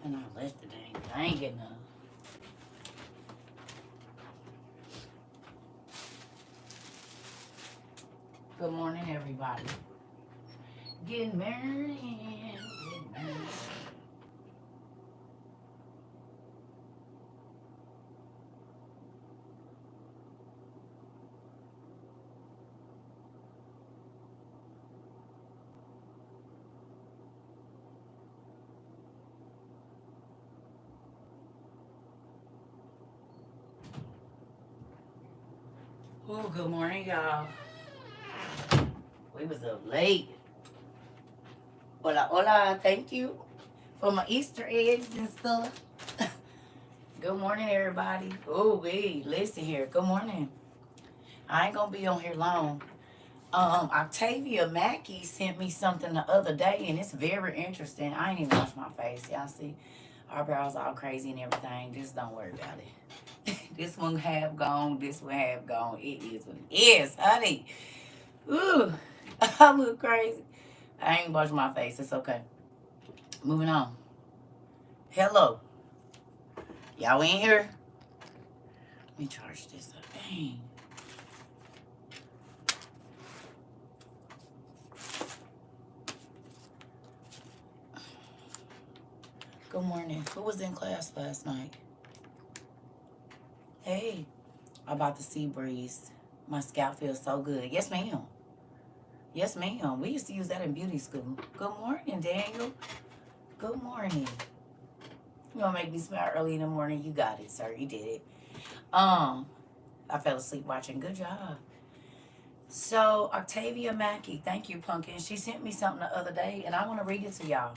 And I left the dang. I ain't getting none. Good morning, everybody. Getting married. Getting married. Oh, good morning, y'all. We was up late. Hola, hola. Thank you for my Easter eggs and stuff. Good morning, everybody. Oh, wait. Listen here. Good morning. I ain't gonna be on here long. Octavia Mackey sent me something the other day, and it's very interesting. I ain't even washed my face. Y'all see, our brows all crazy and everything. Just don't worry about it. This one half gone. This one half gone. It is what it is, honey. Ooh, I look crazy. I ain't washed my face. It's okay. Moving on. Hello. Y'all in here? Let me charge this up. Dang. Good morning. Who was in class last night? Hey, about the sea breeze. My scalp feels so good. Yes, ma'am. Yes, ma'am. We used to use that in beauty school. Good morning, Daniel. Good morning. You gonna make me smile early in the morning? You got it, sir. You did it. I fell asleep watching. Good job. So, Octavia Mackey, thank you, Pumpkin. She sent me something the other day, and I want to read it to y'all.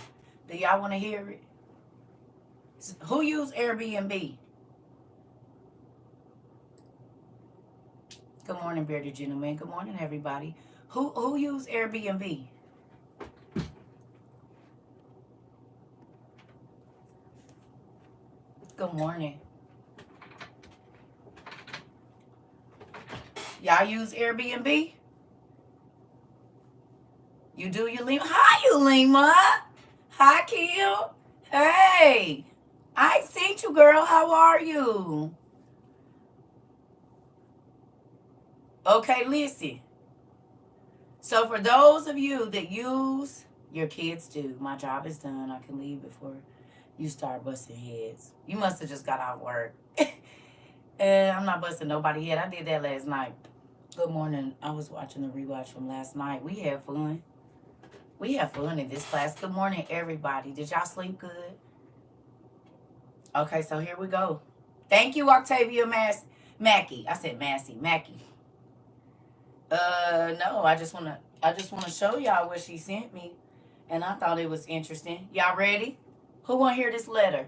Do y'all want to hear it? Who used Airbnb? Good morning, bearded gentlemen. Good morning, everybody. Who used Airbnb? Good morning. Y'all use Airbnb? You do, you Lima? Hi, you Lima. Hi, Kill. Hey. I ain't seen you, girl. How are you? Okay, listen. So for those of you that use, your kids do. My job is done. I can leave before you start busting heads. You must have just got out of work. And I'm not busting nobody head. I did that last night. Good morning. I was watching the rewatch from last night. We had fun. We had fun in this class. Good morning, everybody. Did y'all sleep good? Okay, so here we go. Thank you, Octavia Mackey. I said Massey. Mackey. No, I just wanna show y'all what she sent me. And I thought it was interesting. Y'all ready? Who wanna hear this letter?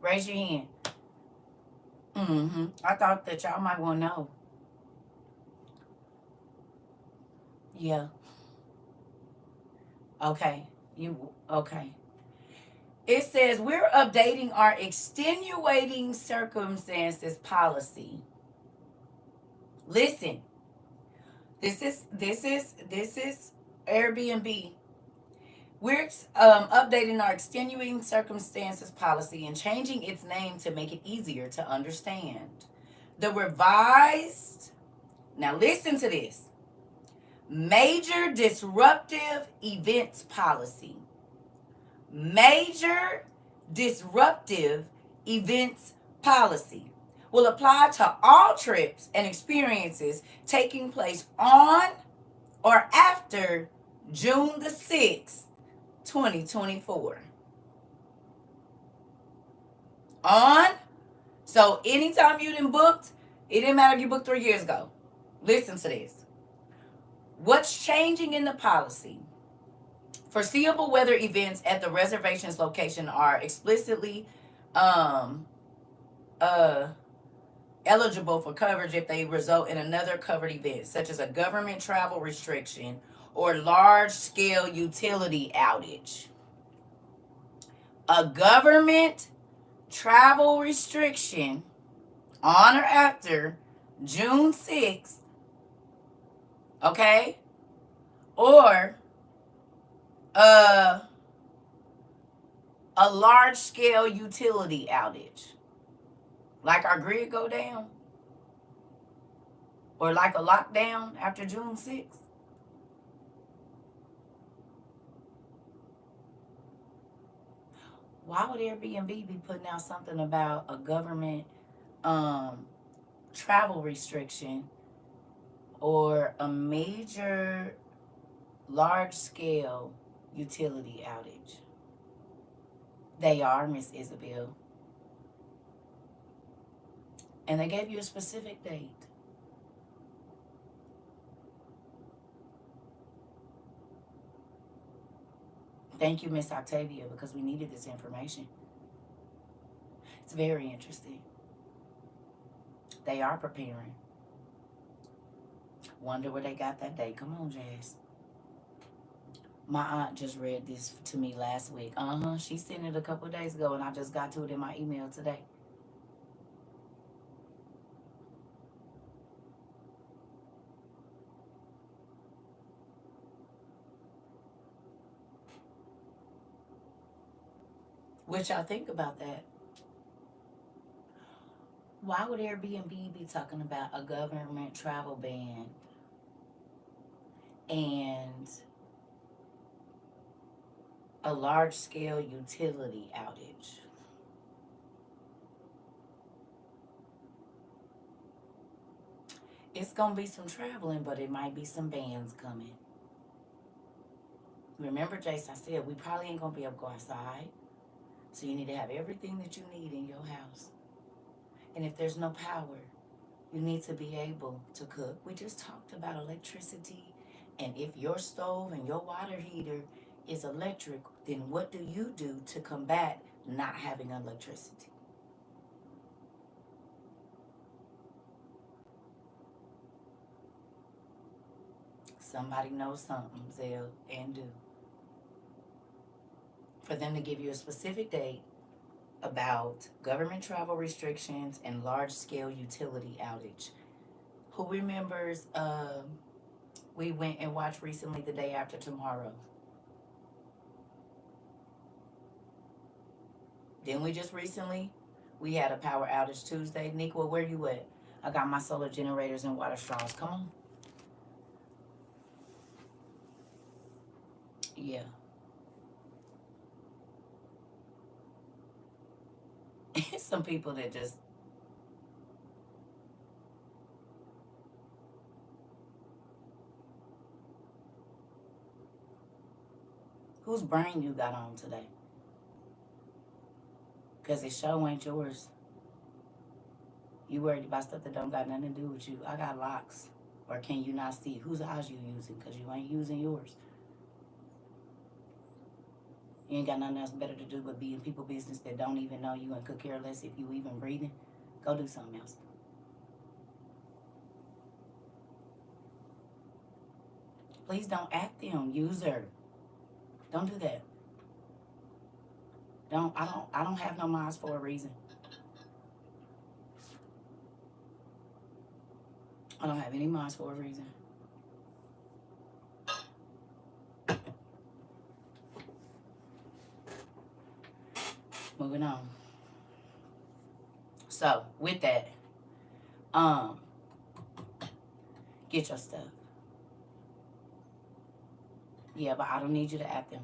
Raise your hand. I thought that y'all might wanna know. Yeah. Okay. Okay. It says we're updating our extenuating circumstances policy. Listen. This is Airbnb. We're updating our extenuating circumstances policy and changing its name to make it easier to understand. The revised, now listen to this, major disruptive events policy. Major disruptive events policy will apply to all trips and experiences taking place on or after June the 6th, 2024. On, so anytime you done booked, it didn't matter if you booked 3 years ago. Listen to this. What's changing in the policy? Foreseeable weather events at the reservations location are explicitly eligible for coverage if they result in another covered event, such as a government travel restriction or large-scale utility outage. A government travel restriction on or after June 6th, okay? Or A large-scale utility outage. Like our grid go down? Or like a lockdown after June 6th? Why would Airbnb be putting out something about a government um, travel restriction or a major large-scale utility outage? They are, Miss Isabel. And they gave you a specific date. Thank you, Miss Octavia, because we needed this information. It's very interesting. They are preparing. Wonder where they got that date. Come on, Jazz. My aunt just read this to me last week. She sent it a couple of days ago, and I just got to it in my email today. What y'all think about that? Why would Airbnb be talking about a government travel ban and a large-scale utility outage? It's going to be some traveling, but it might be some bans coming. Remember, Jason, I said we probably ain't going to be able to go outside. So you need to have everything that you need in your house. And if there's no power, you need to be able to cook. We just talked about electricity. And if your stove and your water heater is electric, then what do you do to combat not having electricity? Somebody knows something, Zell, and do. For them to give you a specific date about government travel restrictions and large-scale utility outage. Who remembers we went and watched recently The Day After Tomorrow? Didn't we just recently? We had a power outage Tuesday. Niqua, where you at? I got my solar generators and water straws. Come on. Yeah. Some people that just... Whose brain you got on today? Because it sure ain't yours. You worried about stuff that don't got nothing to do with you. I got locks. Or can you not see? Whose eyes you using? Because you ain't using yours. You ain't got nothing else better to do but be in people business that don't even know you and could care less if you even breathing. Go do something else. Please don't act them, user. Don't do that. I don't have no minds for a reason. I don't have any minds for a reason. Moving on. So with that, get your stuff. Yeah, but I don't need you to act them.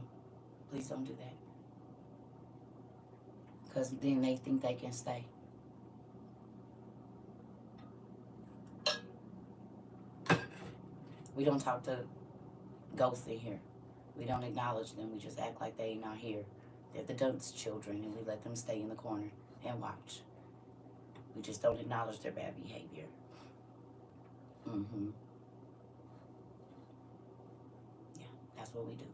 Please don't do that. Because then they think they can stay. We don't talk to ghosts in here. We don't acknowledge them. We just act like they ain't not here. They're the Dunk's children, and we let them stay in the corner and watch. We just don't acknowledge their bad behavior. Yeah, that's what we do.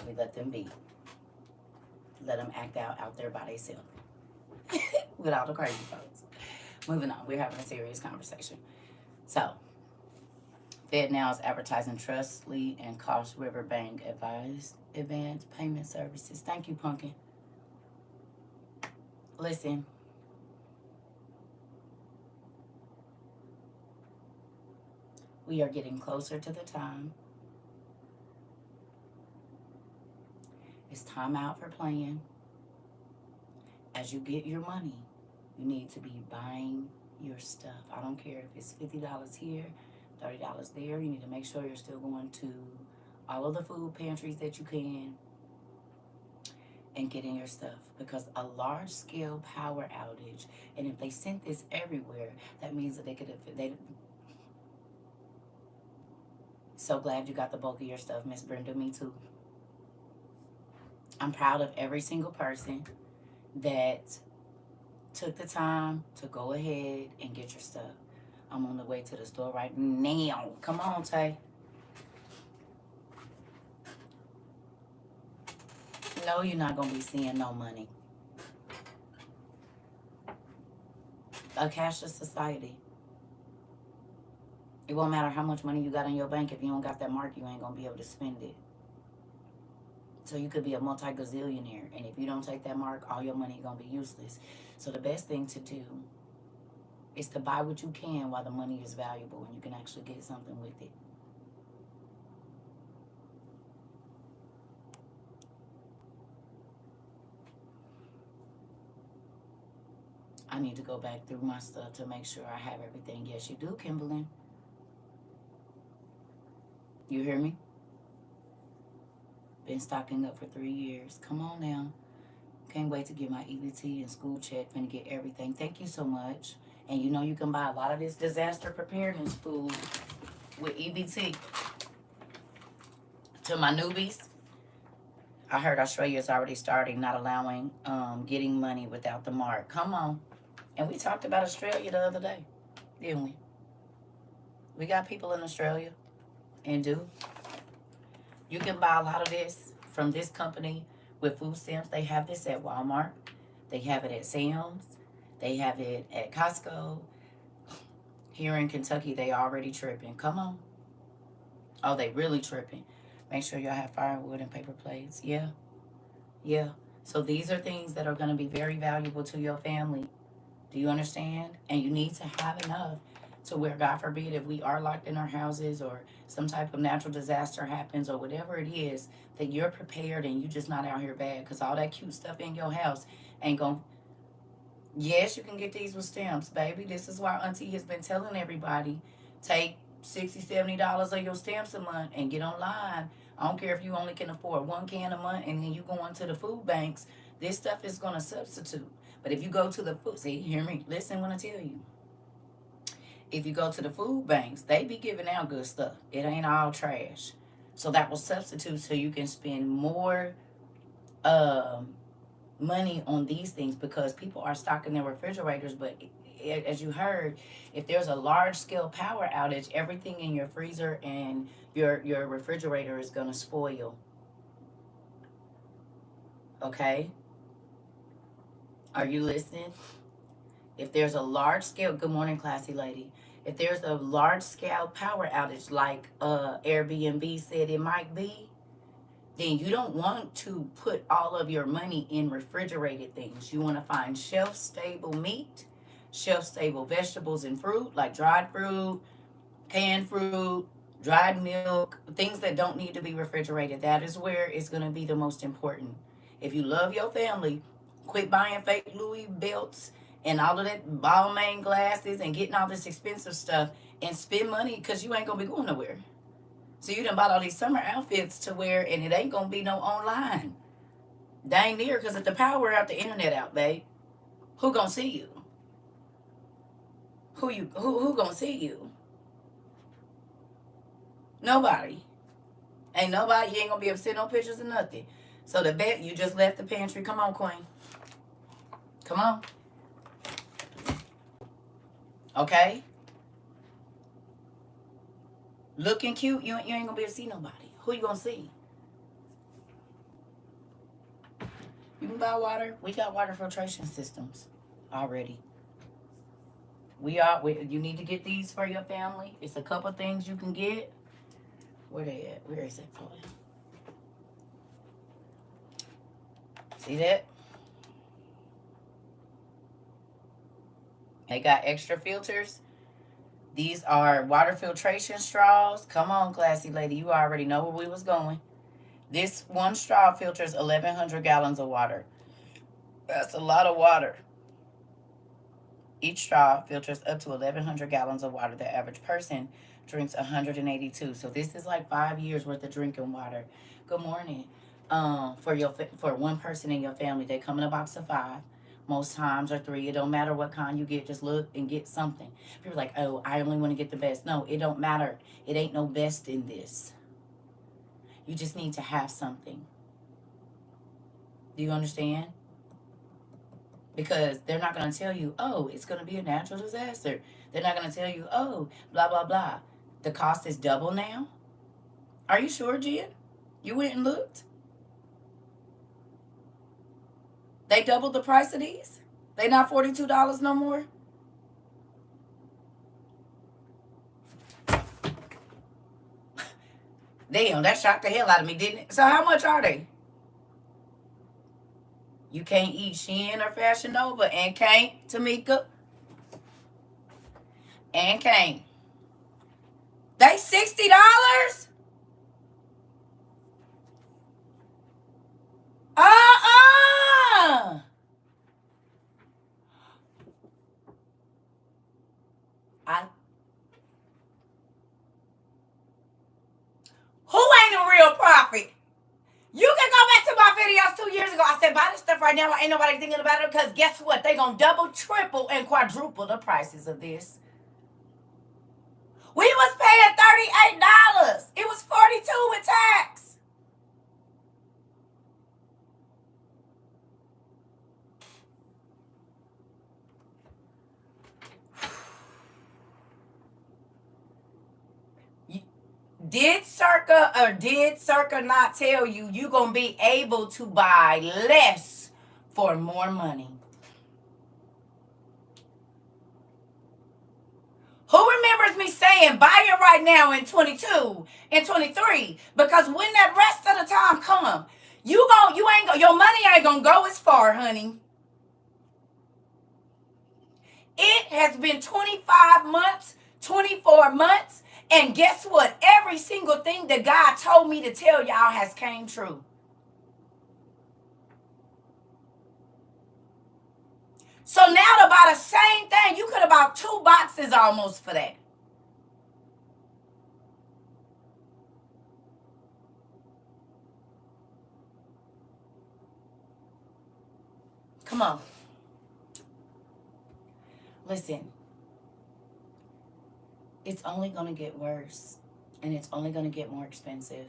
We let them be. Let them act out there by themselves. With all the crazy folks. Moving on, we're having a serious conversation. So, Fed now is advertising Trustly and Cost River Bank advanced payment services. Thank you, Pumpkin. Listen. We are getting closer to the time It's time out for playing. As you get your money, you need to be buying your stuff. I don't care if it's $50 here, $30 there. You need to make sure you're still going to all of the food pantries that you can and getting your stuff, because a large scale power outage, and if they sent this everywhere, that means that they so glad you got the bulk of your stuff, Miss Brenda. Me too. I'm proud of every single person that took the time to go ahead and get your stuff. I'm on the way to the store right now. Come on, Tay. No, you're not gonna be seeing no money. A cashless society. It won't matter how much money you got in your bank. If you don't got that mark, you ain't gonna be able to spend it. So you could be a multi-gazillionaire, and if you don't take that mark, all your money gonna be useless. So the best thing to do is to buy what you can while the money is valuable and you can actually get something with it. I need to go back through my stuff to make sure I have everything. Yes, you do, Kimberly. You hear me? Been stocking up for 3 years. Come on now. Can't wait to get my EBT and school check. Finna get everything. Thank you so much. And you know you can buy a lot of this disaster preparedness food with EBT. To my newbies, I heard Australia is already starting not allowing getting money without the mark. Come on. And we talked about Australia the other day, didn't we? We got people in Australia and do. You can buy a lot of this from this company with food stamps. They have this at Walmart. They have it at Sam's. They have it at Costco. Here in Kentucky, they already tripping. Come on. Oh, they really tripping. Make sure y'all have firewood and paper plates. Yeah. Yeah. So these are things that are going to be very valuable to your family. Do you understand? And you need to have enough to where, God forbid, if we are locked in our houses or some type of natural disaster happens or whatever it is, that you're prepared and you just not out here bad, because all that cute stuff in your house ain't going to. Yes, you can get these with stamps, baby. This is why Auntie has been telling everybody, take $60, $70 of your stamps a month and get online. I don't care if you only can afford 1 can a month and then you go into the food banks. This stuff is going to substitute. But if you go to the food, see, hear me, listen when I tell you. If you go to the food banks, they be giving out good stuff. It ain't all trash. So that will substitute so you can spend more money on these things, because people are stocking their refrigerators. But as you heard, if there's a large scale power outage, everything in your freezer and your refrigerator is going to spoil. Okay? Are you listening? If there's a large scale, good morning, classy lady. If there's a large scale power outage like Airbnb said it might be, then you don't want to put all of your money in refrigerated things. You want to find shelf stable meat, shelf stable vegetables and fruit, like dried fruit, canned fruit, dried milk, things that don't need to be refrigerated. That is where it's going to be the most important. If you love your family, quit buying fake Louis belts and all of that Balmain glasses and getting all this expensive stuff and spend money, because you ain't going to be going nowhere. So you done bought all these summer outfits to wear, and it ain't going to be no online. Dang near, because if the power out, the internet out, babe, who going to see you? Who going to see you? Nobody. Ain't nobody. You ain't going to be able to see no pictures or nothing. So the bet, you just left the pantry. Come on, queen. Come on. Okay? Looking cute, you ain't going to be able to see nobody. Who you going to see? You can buy water. We got water filtration systems already. You need to get these for your family. It's a couple things you can get. Where they at? Where is it? See that? They got extra filters. These are water filtration straws. Come on, classy lady. You already know where we was going. This one straw filters 1,100 gallons of water. That's a lot of water. Each straw filters up to 1,100 gallons of water. The average person drinks 182. So this is like 5 years worth of drinking water. Good morning. For one person in your family, they come in a box of 5. Most times or 3. It don't matter what kind you get. Just look and get something. People are like, oh, I only want to get the best. No, it don't matter. It ain't no best in this. You just need to have something. Do you understand? Because they're not going to tell you, oh, it's going to be a natural disaster. They're not going to tell you, oh, blah, blah, blah. The cost is double now? Are you sure, Jen? You went and looked? They doubled the price of these? They not $42 no more? Damn, that shocked the hell out of me, didn't it? So how much are they? You can't eat Shein or Fashion Nova and can't, Tamika. And can't. They $60? Uh-uh. Who ain't a real prophet? You can go back to my videos 2 years ago. I said, buy this stuff right now. Ain't nobody thinking about it because guess what? They gonna double, triple, and quadruple the prices of this. We was paying $38. It was $42 with tax. Did CERCA not tell you you gonna be able to buy less for more money? Who remembers me saying buy it right now in 22 and 23? Because when that rest of the time come, your money ain't gonna go as far, honey. It has been 25 months, 24 months, and guess what? Every single thing that God told me to tell y'all has came true. So now to buy the same thing, you could have bought 2 boxes almost for that. Come on. Listen. It's only going to get worse. And it's only going to get more expensive.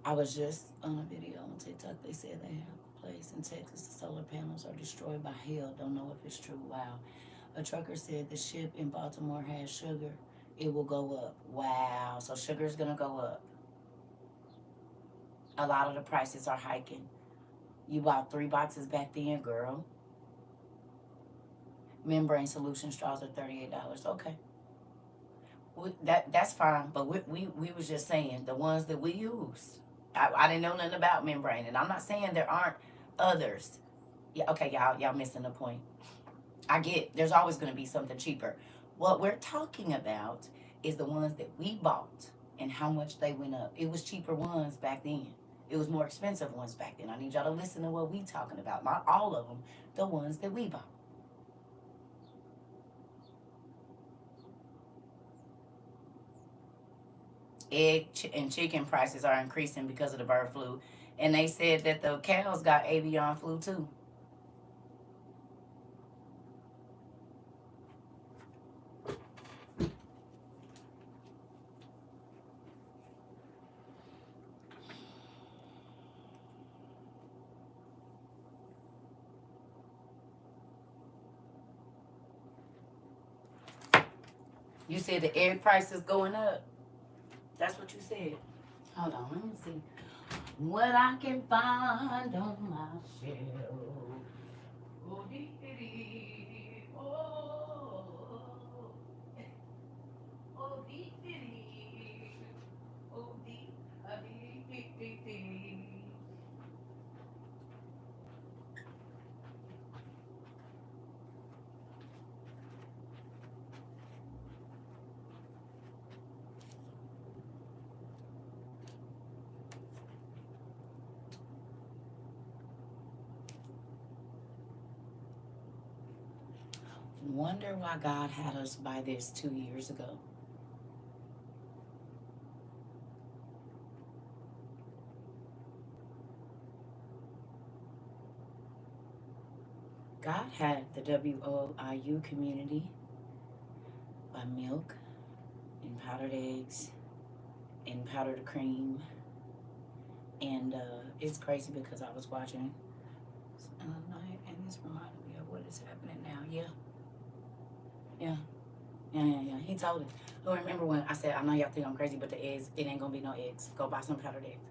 I was just on a video on TikTok. They said they have a place in Texas. The solar panels are destroyed by hail. Don't know if it's true. Wow. A trucker said the ship in Baltimore has sugar. It will go up. Wow. So sugar is going to go up. A lot of the prices are hiking. You bought 3 boxes back then, girl. Membrane solution straws are $38. Okay. That's fine. But we was just saying the ones that we use. I didn't know nothing about membrane. And I'm not saying there aren't others. Yeah, okay, y'all missing the point. I get there's always going to be something cheaper. What we're talking about is the ones that we bought and how much they went up. It was cheaper ones back then. It was more expensive ones back then. I need y'all to listen to what we talking about. Not all of them, the ones that we bought. Egg and chicken prices are increasing because of the bird flu. And they said that the cows got avian flu too. You said the egg price is going up. That's what you said. Hold on, let me see what I can find on my shelf. Oh, dee, dee, dee. Oh, oh, dee, dee, dee. Oh, dee, dee, dee, dee, dee. Wonder why God had us buy this 2 years ago. God had the WOIU community buy milk and powdered eggs and powdered cream. And it's crazy because I was watching and this reminded me of what is happening now. Yeah. He told it. Oh, remember when I said, I know y'all think I'm crazy, but the eggs, it ain't gonna be no eggs. Go buy some powdered eggs.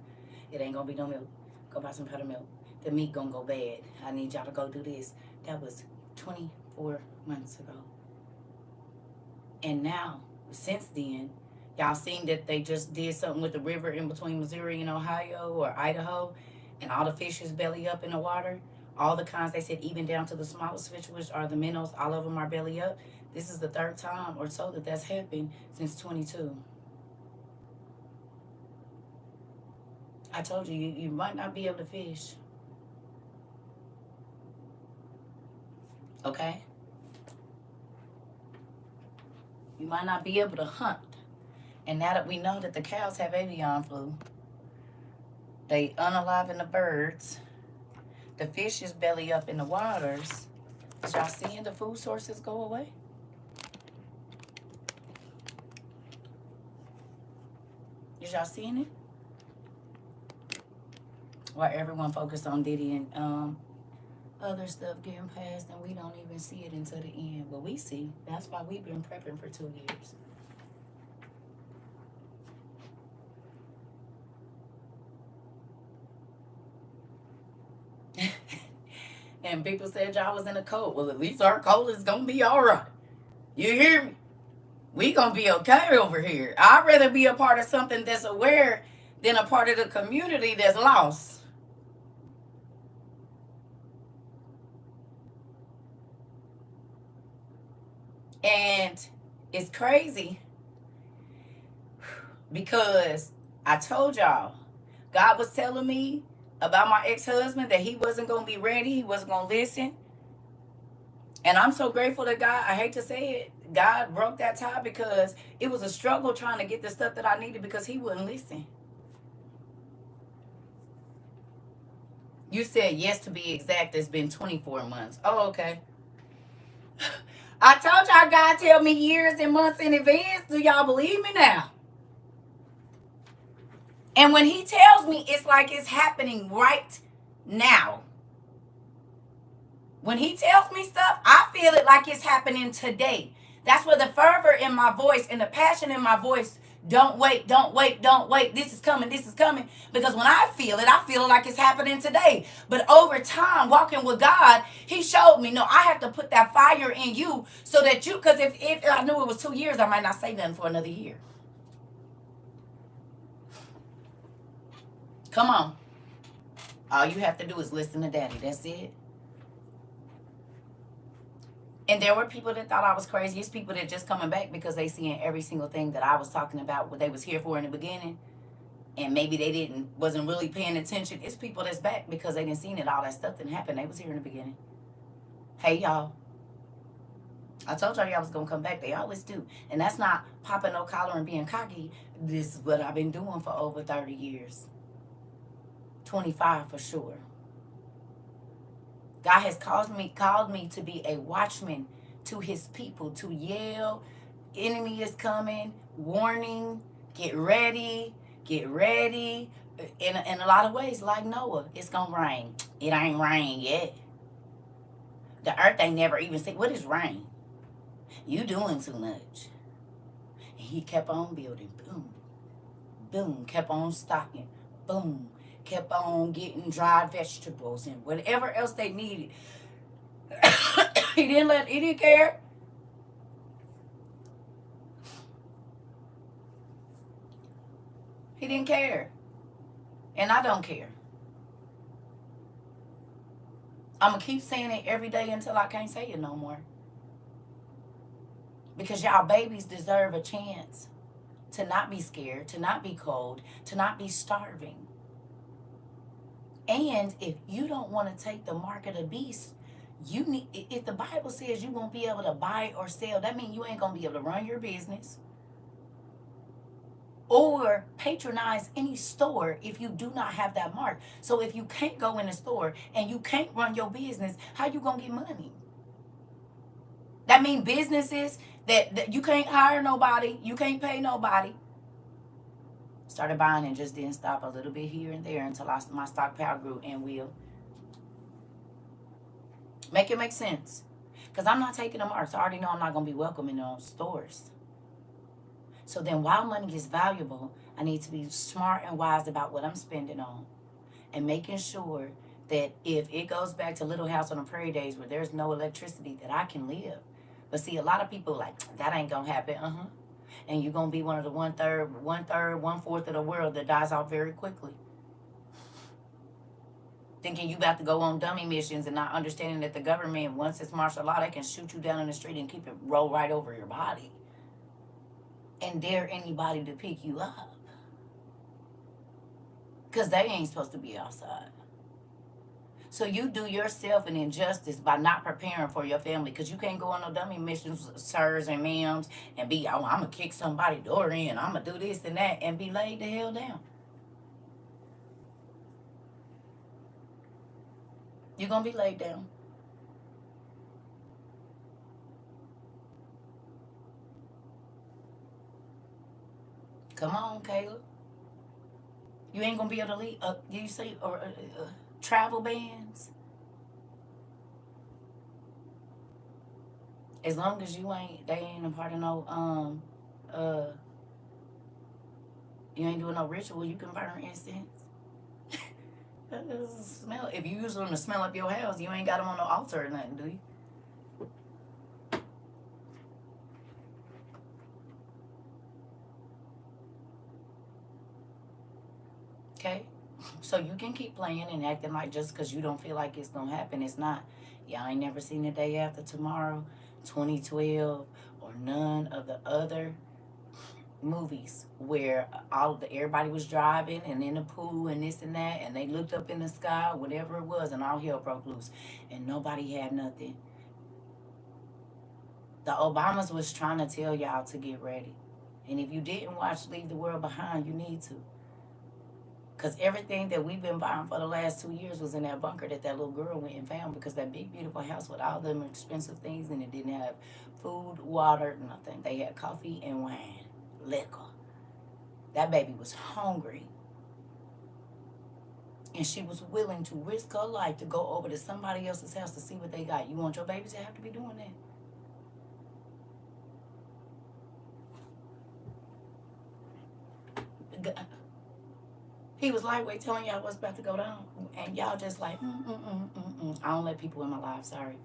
It ain't gonna be no milk. Go buy some powdered milk. The meat gonna go bad. I need y'all to go do this. That was 24 months ago. And now, since then, y'all seen that they just did something with the river in between Missouri and Ohio or Idaho, and all the fish is belly up in the water. All the kinds, they said, even down to the smallest fish, which are the minnows, all of them are belly up. This is the third time or so that that's happened since 22. I told you, you might not be able to fish. Okay? You might not be able to hunt. And now that we know that the cows have avian flu, they unaliving the birds, the fish is belly up in the waters. Is y'all seeing the food sources go away? Is y'all seeing it? While everyone focused on Diddy and other stuff getting passed, and we don't even see it until the end. But we see. That's why we've been prepping for 2 years. And people said y'all was in a cold. Well, at least our cold is gonna be all right. You hear me? We gonna be okay over here. I'd rather be a part of something that's aware than a part of the community that's lost. And it's crazy because I told y'all, God was telling me about my ex-husband that he wasn't going to be ready. He wasn't going to listen. And I'm so grateful to God. I hate to say it. God broke that tie because it was a struggle trying to get the stuff that I needed because he wouldn't listen. You said yes, to be exact. It's been 24 months. Oh, okay. I told y'all God tell me years and months in advance. Do y'all believe me now? And when he tells me, it's like it's happening right now. When he tells me stuff, I feel it like it's happening today. That's where the fervor in my voice and the passion in my voice, don't wait, don't wait, don't wait. This is coming, this is coming. Because when I feel it like it's happening today. But over time, walking with God, he showed me, no, I have to put that fire in you so that you, because if I knew it was 2 years, I might not say nothing for another year. Come on. All you have to do is listen to Daddy. That's it. And there were people that thought I was crazy. It's people that just coming back because they seeing every single thing that I was talking about, what they was here for in the beginning. And maybe they wasn't really paying attention. It's people that's back because they didn't seen it. All that stuff didn't happen. They was here in the beginning. Hey, y'all. I told y'all was going to come back. They always do. And that's not popping no collar and being cocky. This is what I've been doing for over 30 years. 25 for sure. God has called me to be a watchman to his people, to yell, enemy is coming, warning, get ready. In a lot of ways, like Noah, it's going to rain. It ain't rain yet. The earth ain't never even seen, what is rain? You doing too much. And he kept on building. Boom. Boom. Kept on stocking. Boom. Kept on getting dried vegetables and whatever else they needed. He didn't care. He didn't care. And I don't care. I'm going to keep saying it every day until I can't say it no more. Because y'all babies deserve a chance to not be scared, to not be cold, to not be starving. And if you don't want to take the mark of the beast, You need, if the Bible says you won't be able to buy or sell, that means you ain't gonna be able to run your business or patronize any store if you do not have that mark. So if you can't go in a store and you can't run your business, how you gonna get money? That means businesses that you can't hire nobody, you can't pay nobody. Started buying and just didn't stop, a little bit here and there until my stockpile grew and will. Make it make sense. Because I'm not taking the marks. I already know I'm not going to be welcome in those stores. So then while money is valuable, I need to be smart and wise about what I'm spending on. And making sure that if it goes back to Little House on the Prairie days where there's no electricity, that I can live. But see, a lot of people like, that ain't going to happen. And you're going to be one of the one-fourth of the world that dies off very quickly. Thinking you about to go on dummy missions and not understanding that the government, once it's martial law, they can shoot you down in the street and keep it roll right over your body. And dare anybody to pick you up. Because they ain't supposed to be outside. So you do yourself an injustice by not preparing for your family. Because you can't go on no dummy missions, sirs and ma'ams, and be, oh, I'm going to kick somebody's door in. I'm going to do this and that, and be laid the hell down. You're going to be laid down. Come on, Caleb. You ain't going to be able to leave. You say, or travel bans. As long as they ain't a part of no, you ain't doing no ritual, you can burn incense. Smell. If you use them to smell up your house, you ain't got them on the altar or nothing, do you? Okay? So you can keep playing and acting like just because you don't feel like it's going to happen, it's not. Y'all ain't never seen The Day After Tomorrow, 2012, or none of the other movies where everybody was driving and in the pool and this and that, and they looked up in the sky, whatever it was, and all hell broke loose, and nobody had nothing. The Obamas was trying to tell y'all to get ready. And if you didn't watch Leave the World Behind, you need to. Because everything that we've been buying for the last 2 years was in that bunker that little girl went and found, because that big, beautiful house with all them expensive things in it didn't have food, water, nothing. They had coffee and wine, liquor. That baby was hungry. And she was willing to risk her life to go over to somebody else's house to see what they got. You want your baby to have to be doing that? He was lightweight telling y'all what's about to go down. And y'all just like, I don't let people in my life, sorry.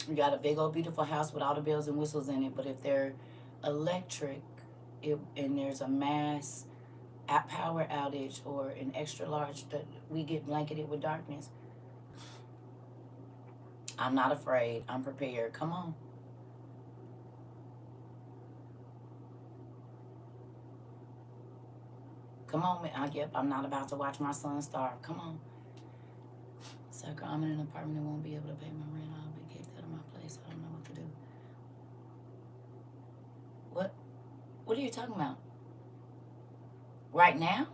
You got a big old beautiful house with all the bells and whistles in it, but if they're electric and there's a mass power outage or an extra large, we get blanketed with darkness. I'm not afraid. I'm prepared. Come on. Come on, man. Yep, I'm not about to watch my son starve. Come on. CERCA, I'm in an apartment that won't be able to pay my rent. I'll be kicked out of my place. I don't know what to do. What? What are you talking about? Right now?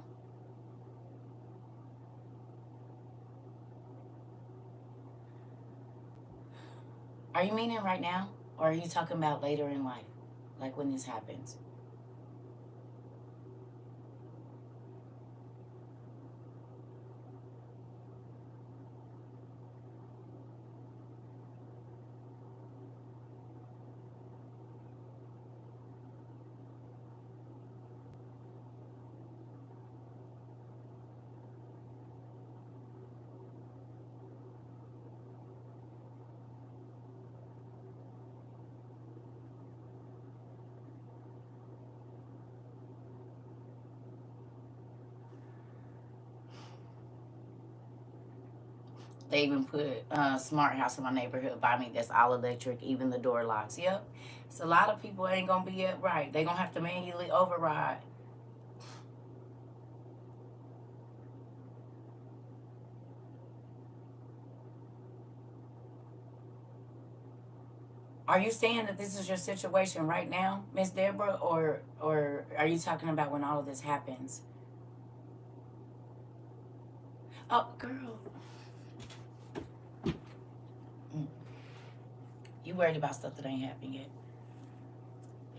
Are you meaning right now? Or are you talking about later in life? Like when this happens? They even put smart house in my neighborhood by me that's all electric, even the door locks. Yep. So a lot of people ain't gonna be it right. They gonna have to manually override. Are you saying that this is your situation right now, Miss Deborah, or are you talking about when all of this happens? Oh, girl, mm, you worried about stuff that ain't happened yet.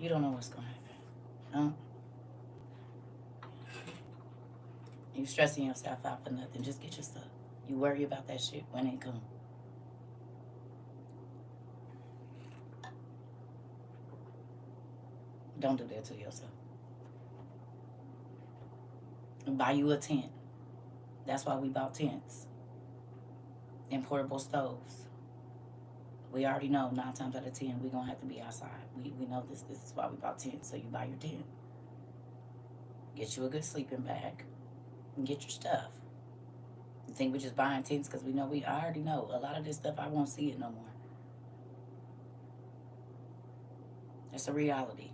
You don't know what's gonna happen. You stressing yourself out for nothing. Just get your stuff. You worry about that shit when it comes. Don't do that to yourself. Buy you a tent. That's why we bought tents and portable stoves. We already know 9 times out of 10 we gonna have to be outside. We know this. This is why we bought tents. So you buy your tent. Get you a good sleeping bag and get your stuff. You think we're just buying tents because I already know a lot of this stuff I won't see it no more. It's a reality.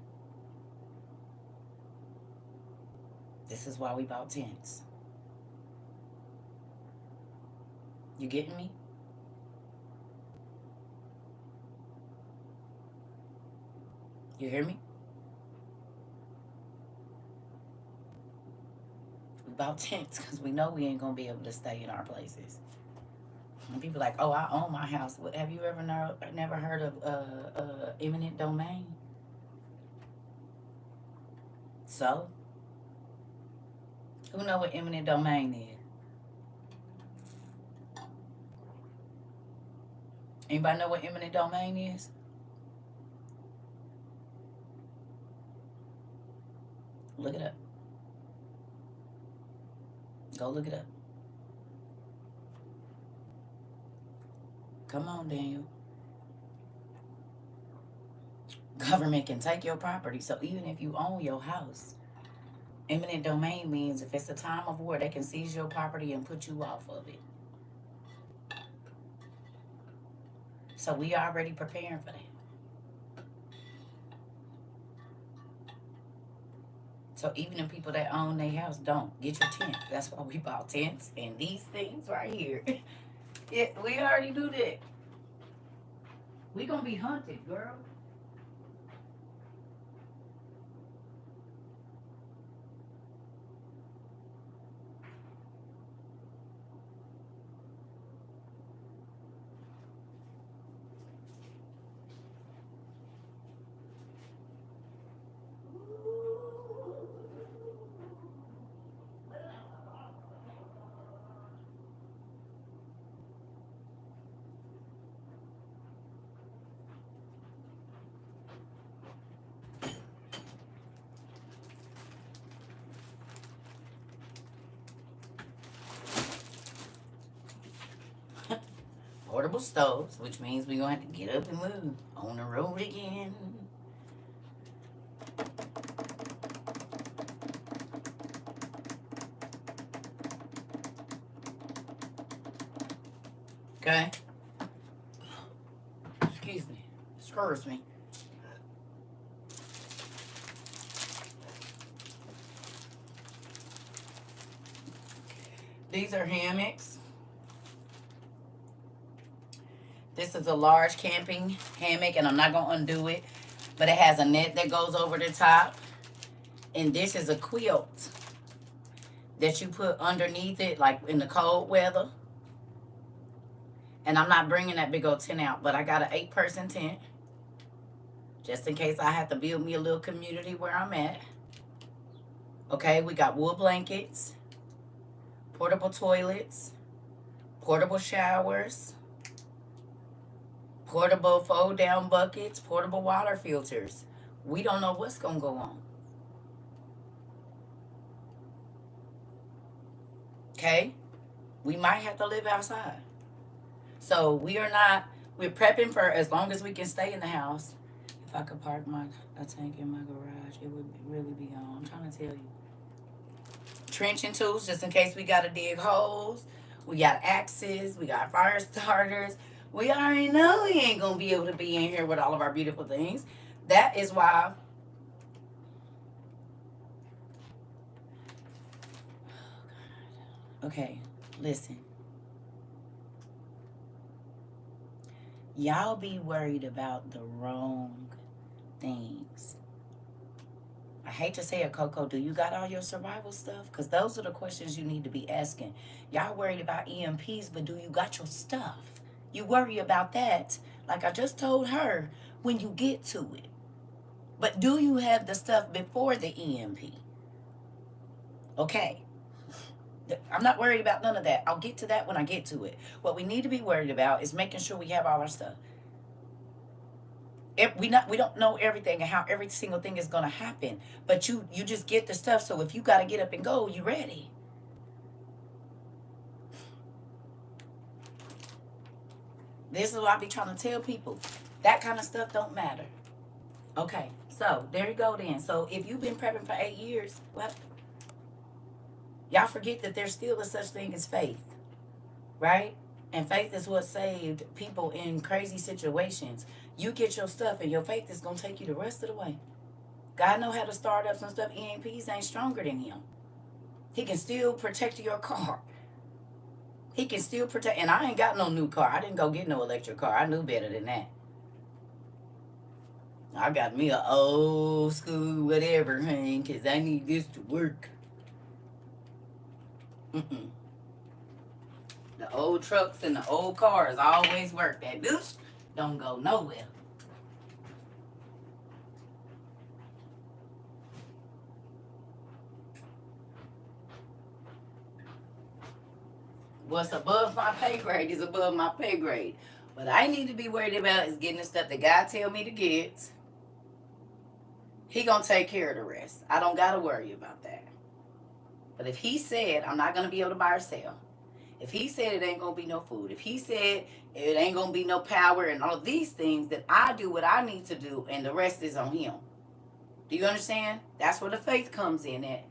This is why we bought tents. You getting me? You hear me? We bought tents because we know we ain't gonna be able to stay in our places. And people like, oh, I own my house. Have you never heard of eminent domain? So, who know what eminent domain is? Anybody know what eminent domain is? Look it up. Go look it up. Come on, Daniel. Government can take your property. So even if you own your house, eminent domain means if it's a time of war, they can seize your property and put you off of it. So we already preparing for that. So even the people that own their house don't get your tent. That's why we bought tents and these things right here. Yeah, we already do that. We gonna be hunted, girl. Portable stoves, which means we gonna have to get up and move on the road again. Okay? Excuse me. Excuse me. These are hammocks. This is a large camping hammock, and I'm not going to undo it, but it has a net that goes over the top. And this is a quilt that you put underneath it, like in the cold weather. And I'm not bringing that big old tent out, but I got an 8-person tent, just in case I have to build me a little community where I'm at. Okay, we got wool blankets, portable toilets, portable showers, portable fold-down buckets, portable water filters. We don't know what's going to go on. Okay? We might have to live outside. So we're prepping for as long as we can stay in the house. If I could park a tank in my garage, it would really be on. I'm trying to tell you. Trenching tools, just in case we got to dig holes. We got axes. We got fire starters. We already know he ain't going to be able to be in here with all of our beautiful things. That is why. Okay, listen. Y'all be worried about the wrong things. I hate to say it, Coco, do you got all your survival stuff? Because those are the questions you need to be asking. Y'all worried about EMPs, but do you got your stuff? You worry about that, like I just told her, when you get to it. But do you have the stuff before the EMP? Okay. I'm not worried about none of that. I'll get to that when I get to it. What we need to be worried about is making sure we have all our stuff. We don't know everything and how every single thing is going to happen, but you just get the stuff. So if you got to get up and go, you ready. This is what I be trying to tell people. That kind of stuff don't matter. Okay, so there you go then. So if you've been prepping for 8 years, what? Y'all forget that there's still a such thing as faith, right? And faith is what saved people in crazy situations. You get your stuff and your faith is going to take you the rest of the way. God know how to start up some stuff. EMPs ain't stronger than him. He can still protect your car. He can still protect. And I ain't got no new car. I didn't go get no electric car. I knew better than that. I got me a old school whatever, honey, because I need this to work. The old trucks and the old cars always work. That douche don't go nowhere. What's above my pay grade is above my pay grade. What I need to be worried about is getting the stuff that God tell me to get. He gonna take care of the rest. I don't gotta worry about that. But if he said I'm not gonna be able to buy or sell, if he said it ain't gonna be no food, if he said it ain't gonna be no power and all of these things, then I do what I need to do and the rest is on him. Do you understand? That's where the faith comes in at.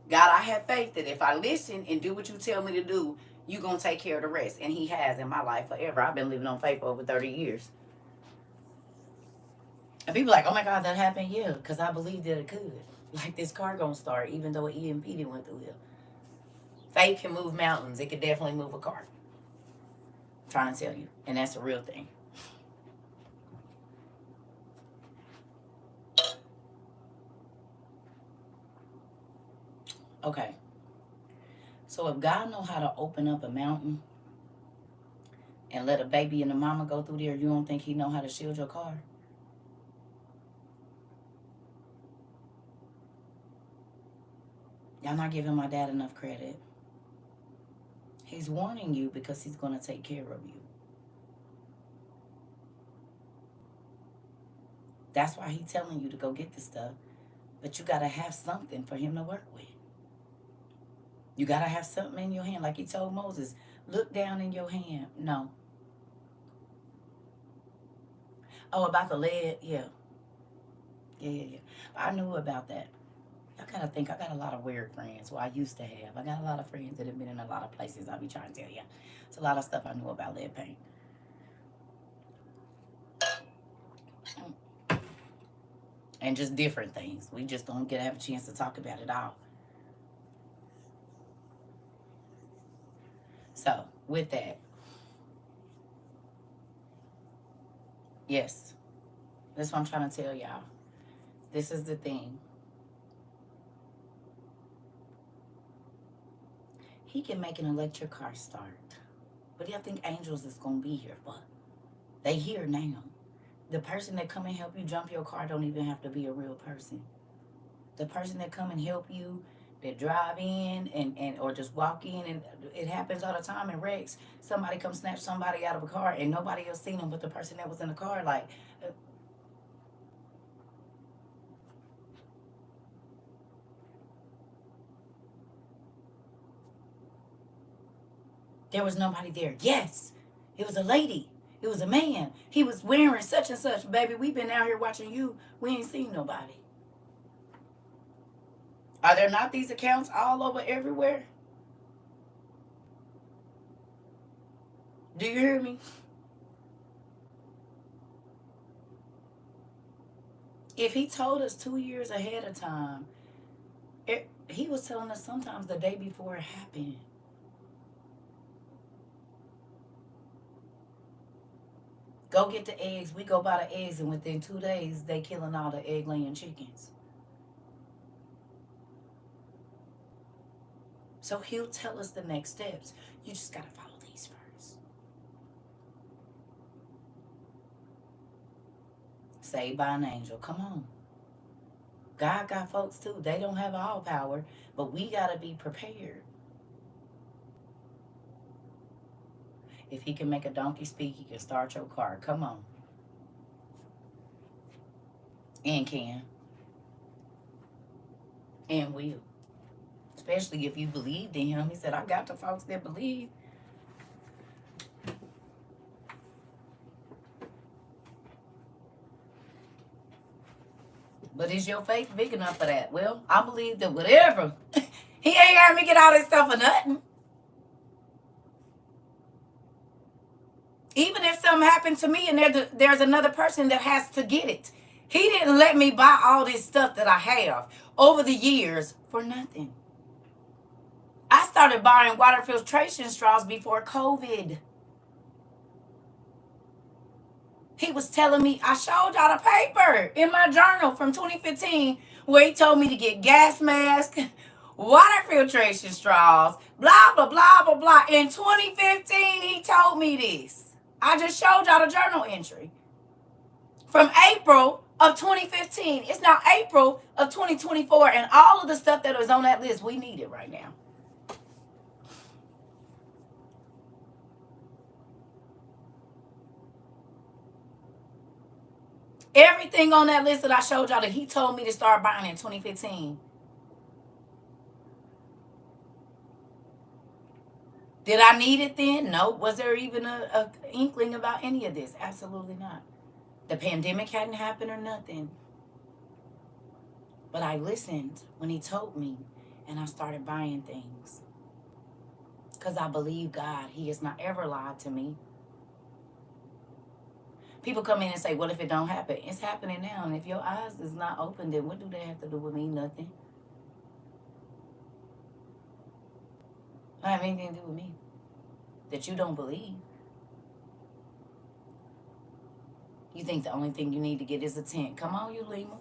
God, I have faith that if I listen and do what you tell me to do, you gonna take care of the rest. And he has in my life forever. I've been living on faith for over 30 years. And people are like, oh my God, that happened? Yeah, because I believed that it could. Like this car gonna start, even though an EMP didn't went through here. Faith can move mountains. It could definitely move a car. I'm trying to tell you. And that's a real thing. Okay. So if God know how to open up a mountain and let a baby and a mama go through there, you don't think he know how to shield your car? Y'all not giving my dad enough credit. He's warning you because he's going to take care of you. That's why he's telling you to go get the stuff. But you got to have something for him to work with. You got to have something in your hand. Like he told Moses, look down in your hand. No. Oh, about the lead? Yeah. Yeah. I knew about that. I gotta think. I got a lot of weird friends. Well, I used to have. I got a lot of friends that have been in a lot of places. I'll be trying to tell you. It's a lot of stuff I knew about lead paint. And just different things. We just don't get to have a chance to talk about it all. So, with that, yes, that's what I'm trying to tell y'all. This is the thing. He can make an electric car start. What do y'all think angels is going to be here for? They here now. The person that come and help you jump your car don't even have to be a real person. The person that come and help you, that drive in and or just walk in, and it happens all the time in wrecks. Somebody come snatch somebody out of a car and nobody else seen them but the person that was in the car. Like, there was nobody there. Yes, it was a lady. It was a man. He was wearing such and such. Baby, we've been out here watching you. We ain't seen nobody. Are there not these accounts all over everywhere? Do you hear me? If he told us 2 years ahead of time, he was telling us sometimes the day before it happened. Go get the eggs. We go buy the eggs, and within 2 days, they killing all the egg-laying chickens. So he'll tell us the next steps. You just got to follow these first. Saved by an angel. Come on. God got folks too. They don't have all power, but we got to be prepared. If he can make a donkey speak, he can start your car. Come on. And can. And will. Especially if you believed in him. He said, I got the folks that believe. But is your faith big enough for that? Well, I believe that whatever. He ain't got me get all this stuff for nothing. Even if something happened to me and there's another person that has to get it. He didn't let me buy all this stuff that I have over the years for nothing. I started buying water filtration straws before COVID. He was telling me, I showed y'all the paper in my journal from 2015 where he told me to get gas masks, water filtration straws, blah, blah, blah, blah, blah. In 2015, he told me this. I just showed y'all the journal entry. From April of 2015. It's now April of 2024, and all of the stuff that was on that list, we need it right now. Everything on that list that I showed y'all that he told me to start buying in 2015. Did I need it then? No. Was there even a inkling about any of this? Absolutely not. The pandemic hadn't happened or nothing. But I listened when he told me, and I started buying things. Because I believe God. He has not ever lied to me. People come in and say, what if it don't happen? It's happening now. And if your eyes is not open, then what do they have to do with me? Nothing. I have anything to do with me. That you don't believe. You think the only thing you need to get is a tent. Come on, you Lima.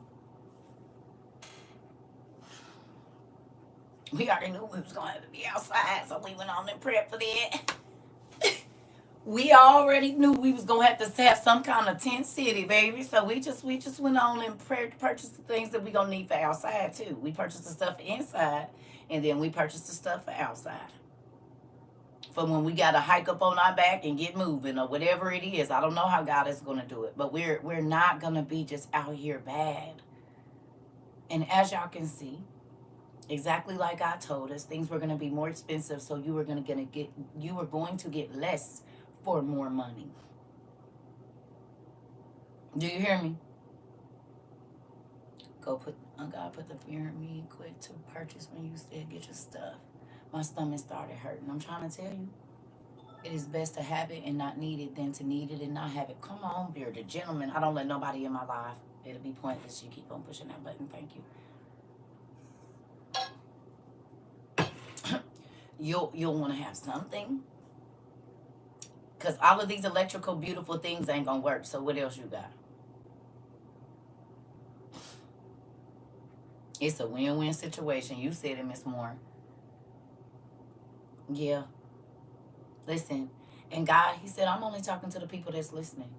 We already knew we was going to have to be outside, so we went on and prepped for that. We already knew we was gonna have to have some kind of tent city, baby. So we just went on and purchased the things that we gonna need for outside too. We purchased the stuff for inside, and then we purchased the stuff for outside. For when we gotta hike up on our back and get moving or whatever it is. I don't know how God is gonna do it, but we're not gonna be just out here bad. And as y'all can see, exactly like God told us, things were gonna be more expensive, so you were going to get less for more money. Do you hear me? God put the fear in me quick to purchase when you said get your stuff. My stomach started hurting. I'm trying to tell you, it is best to have it and not need it than to need it and not have it. Come on, bearded gentlemen. I don't let nobody in my life. It'll be pointless. You keep on pushing that button. Thank you. You'll want to have something. Because all of these electrical, beautiful things ain't going to work. So what else you got? It's a win-win situation. You said it, Miss Moore. Yeah. Listen. And God, he said, I'm only talking to the people that's listening.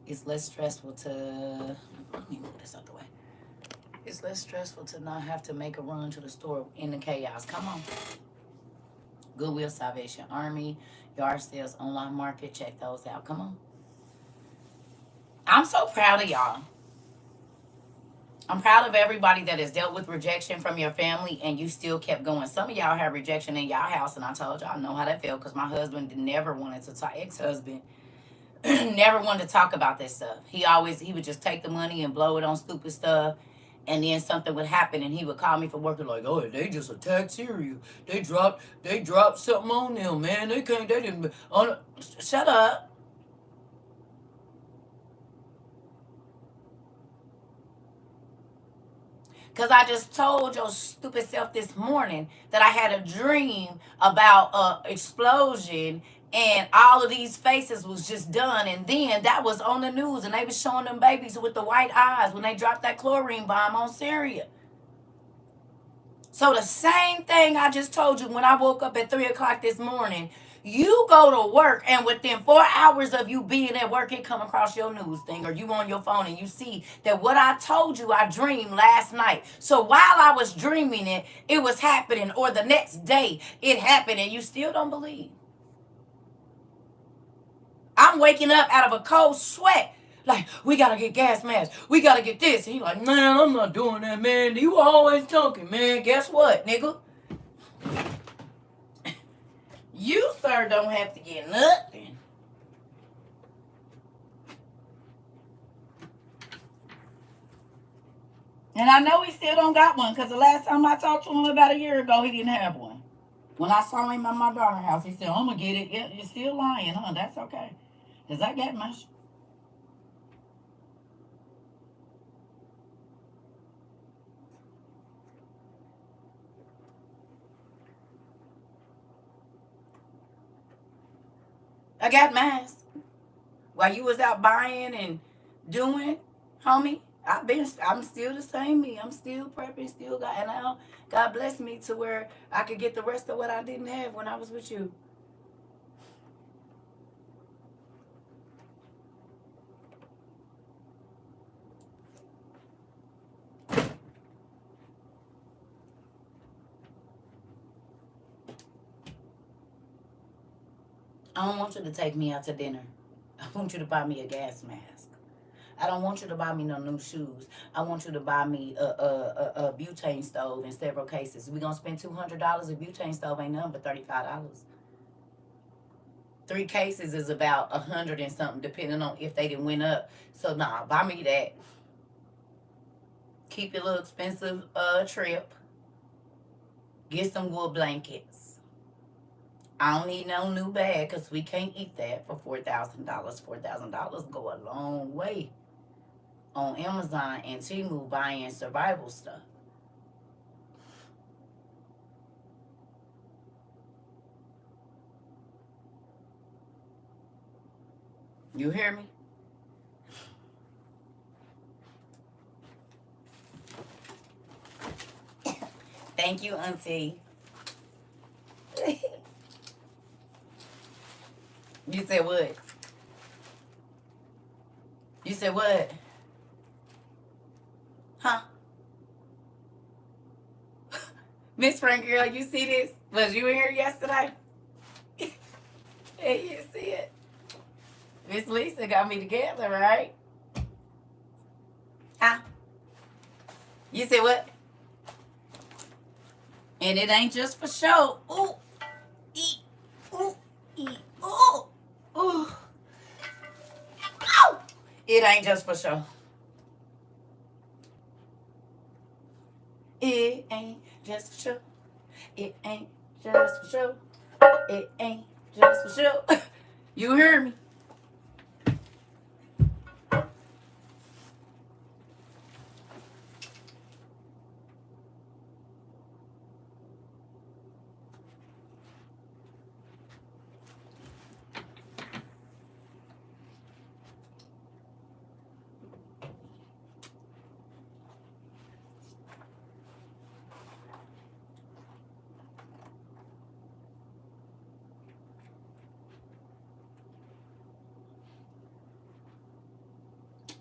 It's less stressful to... Let me move this out the way. It's less stressful to not have to make a run to the store in the chaos. Come on. Goodwill, Salvation Army, yard sales, online market. Check those out. Come on. I'm so proud of y'all. I'm proud of everybody that has dealt with rejection from your family and you still kept going. Some of y'all have rejection in y'all house, and I told y'all I know how that felt because my husband never wanted to talk. Ex-husband never wanted to talk about this stuff. He would just take the money and blow it on stupid stuff. And then something would happen and he would call me for work and like, oh, they just attacked Syria. They dropped something on them, man. They didn't, shut up. Because I just told your stupid self this morning that I had a dream about a explosion and all of these faces was just done. And then that was on the news and they was showing them babies with the white eyes when they dropped that chlorine bomb on Syria. So the same thing I just told you when I woke up at 3 o'clock this morning, you go to work and within 4 hours of you being at work, it come across your news thing or you on your phone and you see that what I told you I dreamed last night. So while I was dreaming it, it was happening, or the next day it happened and you still don't believe. I'm waking up out of a cold sweat. Like, we gotta get gas masks. We gotta get this. And he's like, man, I'm not doing that, man. You always talking, man. Guess what, nigga? You, sir, don't have to get nothing. And I know he still don't got one because the last time I talked to him about a year ago, he didn't have one. When I saw him at my daughter's house, he said, I'm going to get it. Yeah, you're still lying, huh? That's okay. Because I got my... I got masks. While you was out buying and doing, homie, I'm still the same me. I'm still prepping, still got, and now God bless me to where I could get the rest of what I didn't have when I was with you. I don't want you to take me out to dinner. I want you to buy me a gas mask. I don't want you to buy me no new shoes. I want you to buy me a butane stove in several cases. We're going to spend $200. A butane stove ain't nothing but $35. 3 cases is about 100 and something, depending on if they didn't went up. So, nah, buy me that. Keep your little expensive trip. Get some wool blankets. I don't need no new bag because we can't eat that for $4,000. $4,000 go a long way on Amazon and Temu buying survival stuff. You hear me? Thank you, Auntie. You said what? You said what? Huh? Miss Frank girl, you see this? Was you in here yesterday? Hey, you see it? Miss Lisa got me together, right? Huh? You said what? And it ain't just for show. Ooh, eat, ooh, eat, ooh, ooh. Ow! It ain't just for show. It ain't just for show. It ain't just for show. It ain't just for show. You hear me?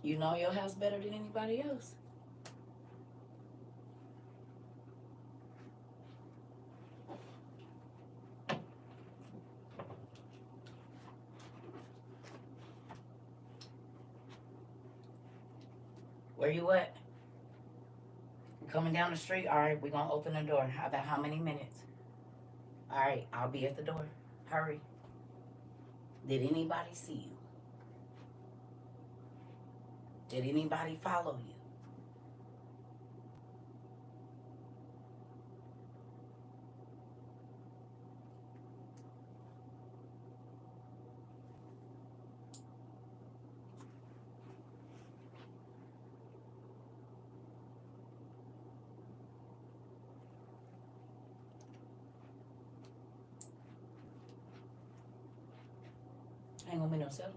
You know your house better than anybody else. Where you at? You coming down the street? All right, we're going to open the door. About how many minutes? All right, I'll be at the door. Hurry. Did anybody see you? Did anybody follow you? Ain't gonna be no selling.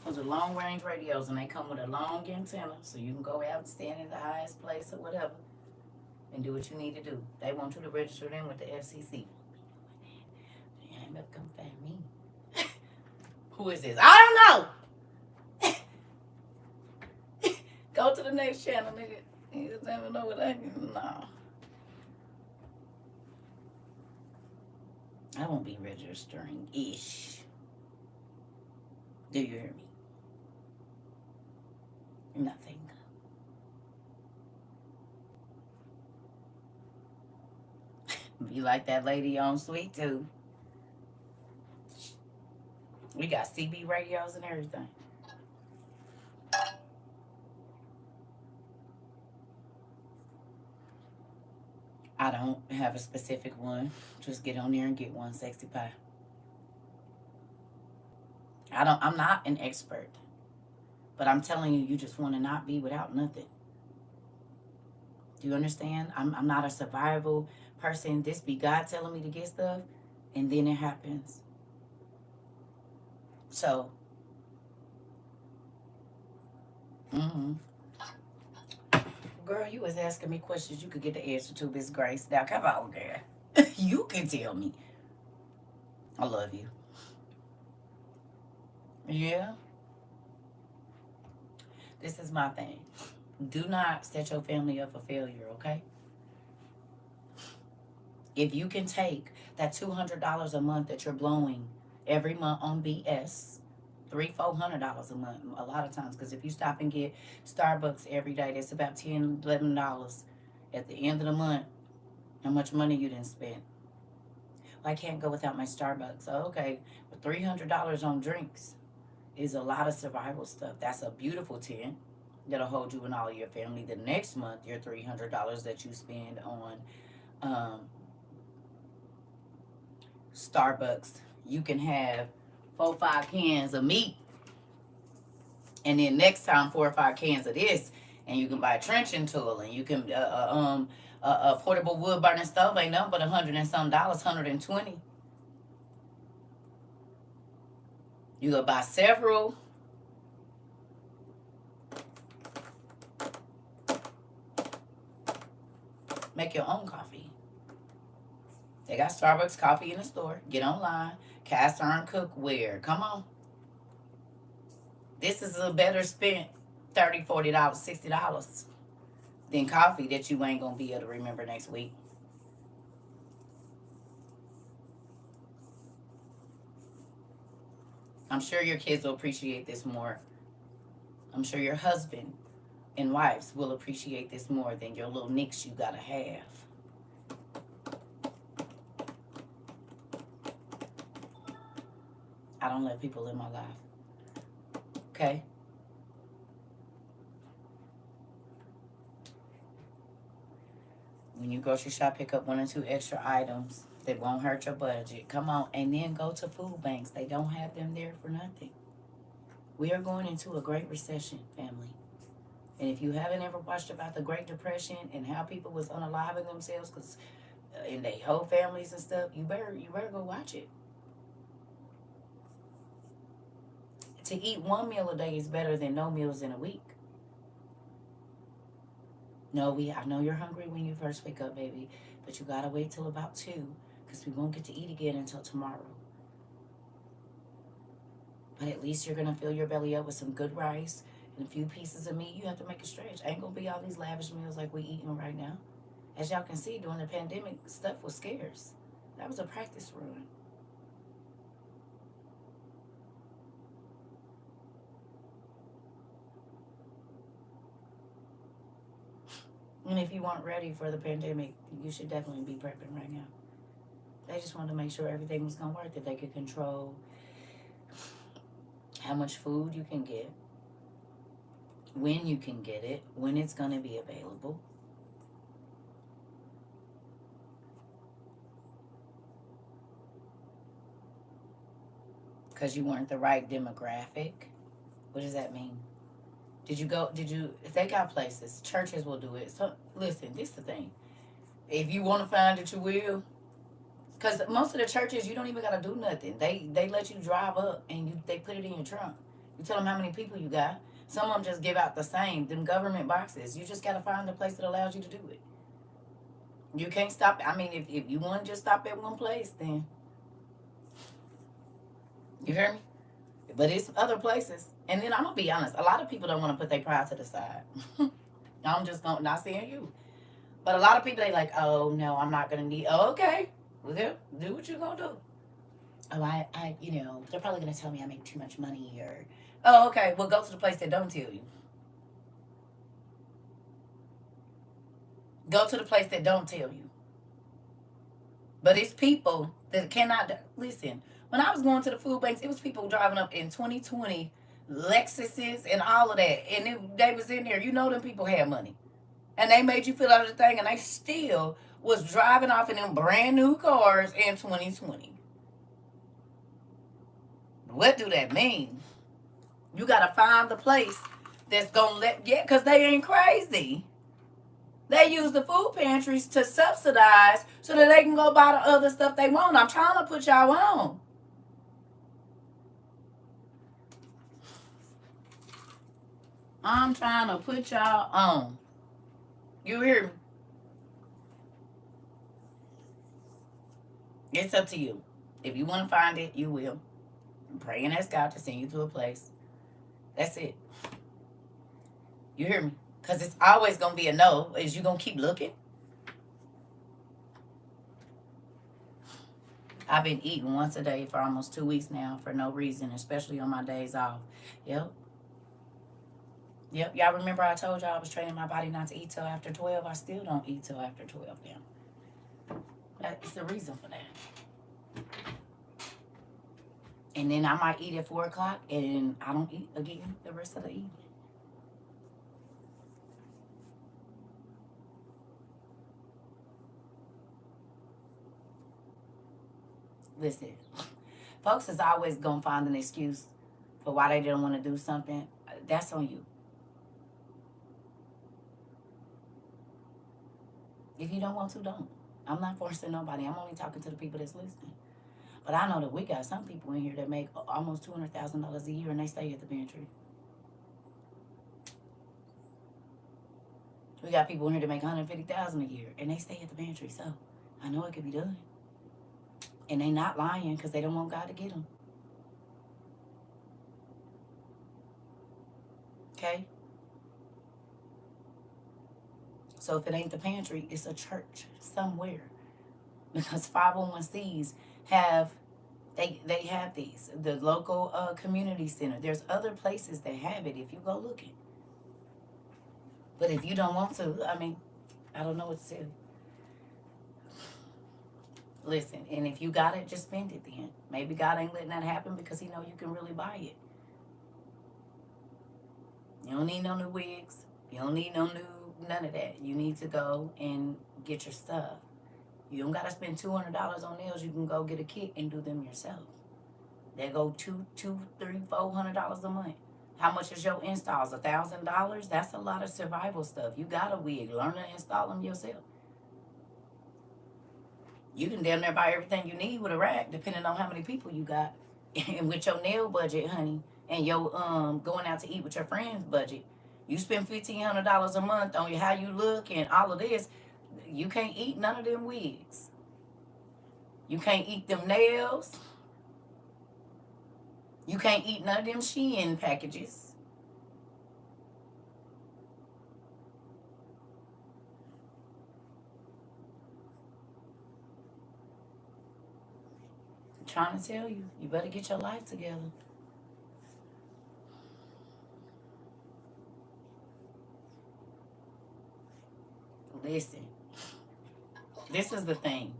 Those are long range radios and they come with a long antenna so you can go out and stand in the highest place or whatever and do what you need to do. They want you to register them with the FCC. You ain't about to come find me. Who is this? I don't know. Go to the next channel, nigga. You just never know what that is. No. I won't be registering ish. Do you hear me? Nothing. Be like that lady on Sweet Tooth. We got CB radios and everything. I don't have a specific one. Just get on there and get one, Sexy Pie. I'm not an expert. But I'm telling you, you just want to not be without nothing. Do you understand? I'm not a survival person. This be God telling me to get stuff, and then it happens. So, girl, you was asking me questions you could get the answer to, Miss Grace. Now, come on, girl. You can tell me. I love you. Yeah. This is my thing. Do not set your family up for failure, okay? If you can take that $200 a month that you're blowing every month on BS, $300-$400 a month a lot of times, because if you stop and get Starbucks every day, that's about $10-$11 at the end of the month. How much money you didn't spend? Well, I can't go without my Starbucks. Oh, okay, but $300 on drinks is a lot of survival stuff. That's a beautiful tent that'll hold you and all of your family. The next month, your $300 that you spend on Starbucks, you can have 4 or 5 cans of meat, and then next time 4 or 5 cans of this, and you can buy a trenching tool, and you can a portable wood burning stove ain't nothing but $100 and some, $120. You go buy several. Make your own coffee. They got Starbucks coffee in the store. Get online. Cast iron cookware. Come on. This is a better spent $30, $40, $60 than coffee that you ain't going to be able to remember next week. I'm sure your kids will appreciate this more. I'm sure your husband and wives will appreciate this more than your little nicks you got to have. I don't let people in my life. Okay? When you grocery shop, pick up 1 or 2 extra items that won't hurt your budget. Come on. And then go to food banks. They don't have them there for nothing. We are going into a great recession, family. And if you haven't ever watched about the Great Depression and how people was unaliving themselves because in their whole families and stuff, you better go watch it. To eat 1 meal a day is better than no meals in a week. No, I know you're hungry when you first wake up, baby, but you gotta wait till about 2 because we won't get to eat again until tomorrow. But at least you're gonna fill your belly up with some good rice and a few pieces of meat. You have to make a stretch. Ain't gonna be all these lavish meals like we eating right now. As y'all can see, during the pandemic, stuff was scarce. That was a practice run. And if you weren't ready for the pandemic, you should definitely be prepping right now. They just wanted to make sure everything was going to work, that they could control how much food you can get, when you can get it, when it's going to be available. Because you weren't the right demographic. What does that mean? If they got places, churches will do it. So, listen, this is the thing. If you want to find it, you will. Because most of the churches, you don't even got to do nothing. They let you drive up and they put it in your trunk. You tell them how many people you got. Some of them just give out the same, them government boxes. You just got to find the place that allows you to do it. You can't stop. I mean, if you want to just stop at one place, then you hear me? But it's other places. And then I'm going to be honest. A lot of people don't want to put their pride to the side. I'm just not saying you. But a lot of people, they like, oh, no, I'm not going to need. Oh, okay. Well, do what you're going to do. Oh, they're probably going to tell me I make too much money or, oh, okay. Well, go to the place that don't tell you. Go to the place that don't tell you. But it's people that cannot, listen, when I was going to the food banks, it was people driving up in 2020 Lexuses and all of that. And they was in there. You know them people had money. And they made you fill out the thing, and they still was driving off in them brand new cars in 2020. What do that mean? You got to find the place that's going to because they ain't crazy. They use the food pantries to subsidize so that they can go buy the other stuff they want. I'm trying to put y'all on. I'm trying to put y'all on. You hear me? It's up to you. If you want to find it, you will. I'm praying ask God to send you to a place. That's it. You hear me? Because it's always going to be a no. Is you going to keep looking? I've been eating once a day for almost 2 weeks now for no reason, especially on my days off. Yep. Y'all remember I told y'all I was training my body not to eat till after 12? I still don't eat till after 12 now. That's the reason for that. And then I might eat at 4 o'clock and I don't eat again the rest of the evening. Listen, folks is always going to find an excuse for why they don't want to do something. That's on you. If you don't want to, don't. I'm not forcing nobody. I'm only talking to the people that's listening. But I know that we got some people in here that make almost $200,000 a year and they stay at the pantry. We got people in here that make $150,000 a year and they stay at the pantry. So I know it could be done. And they not lying because they don't want God to get them. Okay? So if it ain't the pantry, it's a church somewhere. Because 501Cs have these. The local community center. There's other places that have it if you go looking. But if you don't want to, I mean, I don't know what to say. Listen, and if you got it, just spend it then. Maybe God ain't letting that happen because he know you can really buy it. You don't need no new wigs. You don't need none of that. You need to go and get your stuff. You don't got to spend $200 on nails. You can go get a kit and do them yourself. They go $200, $300, $400 a month. How much is your installs? $1,000? That's a lot of survival stuff. You got a wig. Learn to install them yourself. You can damn near buy everything you need with a rack, depending on how many people you got. And with your nail budget, honey, and your going out to eat with your friends budget, you spend $1,500 a month on how you look and all of this. You can't eat none of them wigs. You can't eat them nails. You can't eat none of them Shein packages. I'm trying to tell you, you better get your life together. Listen, this is the thing.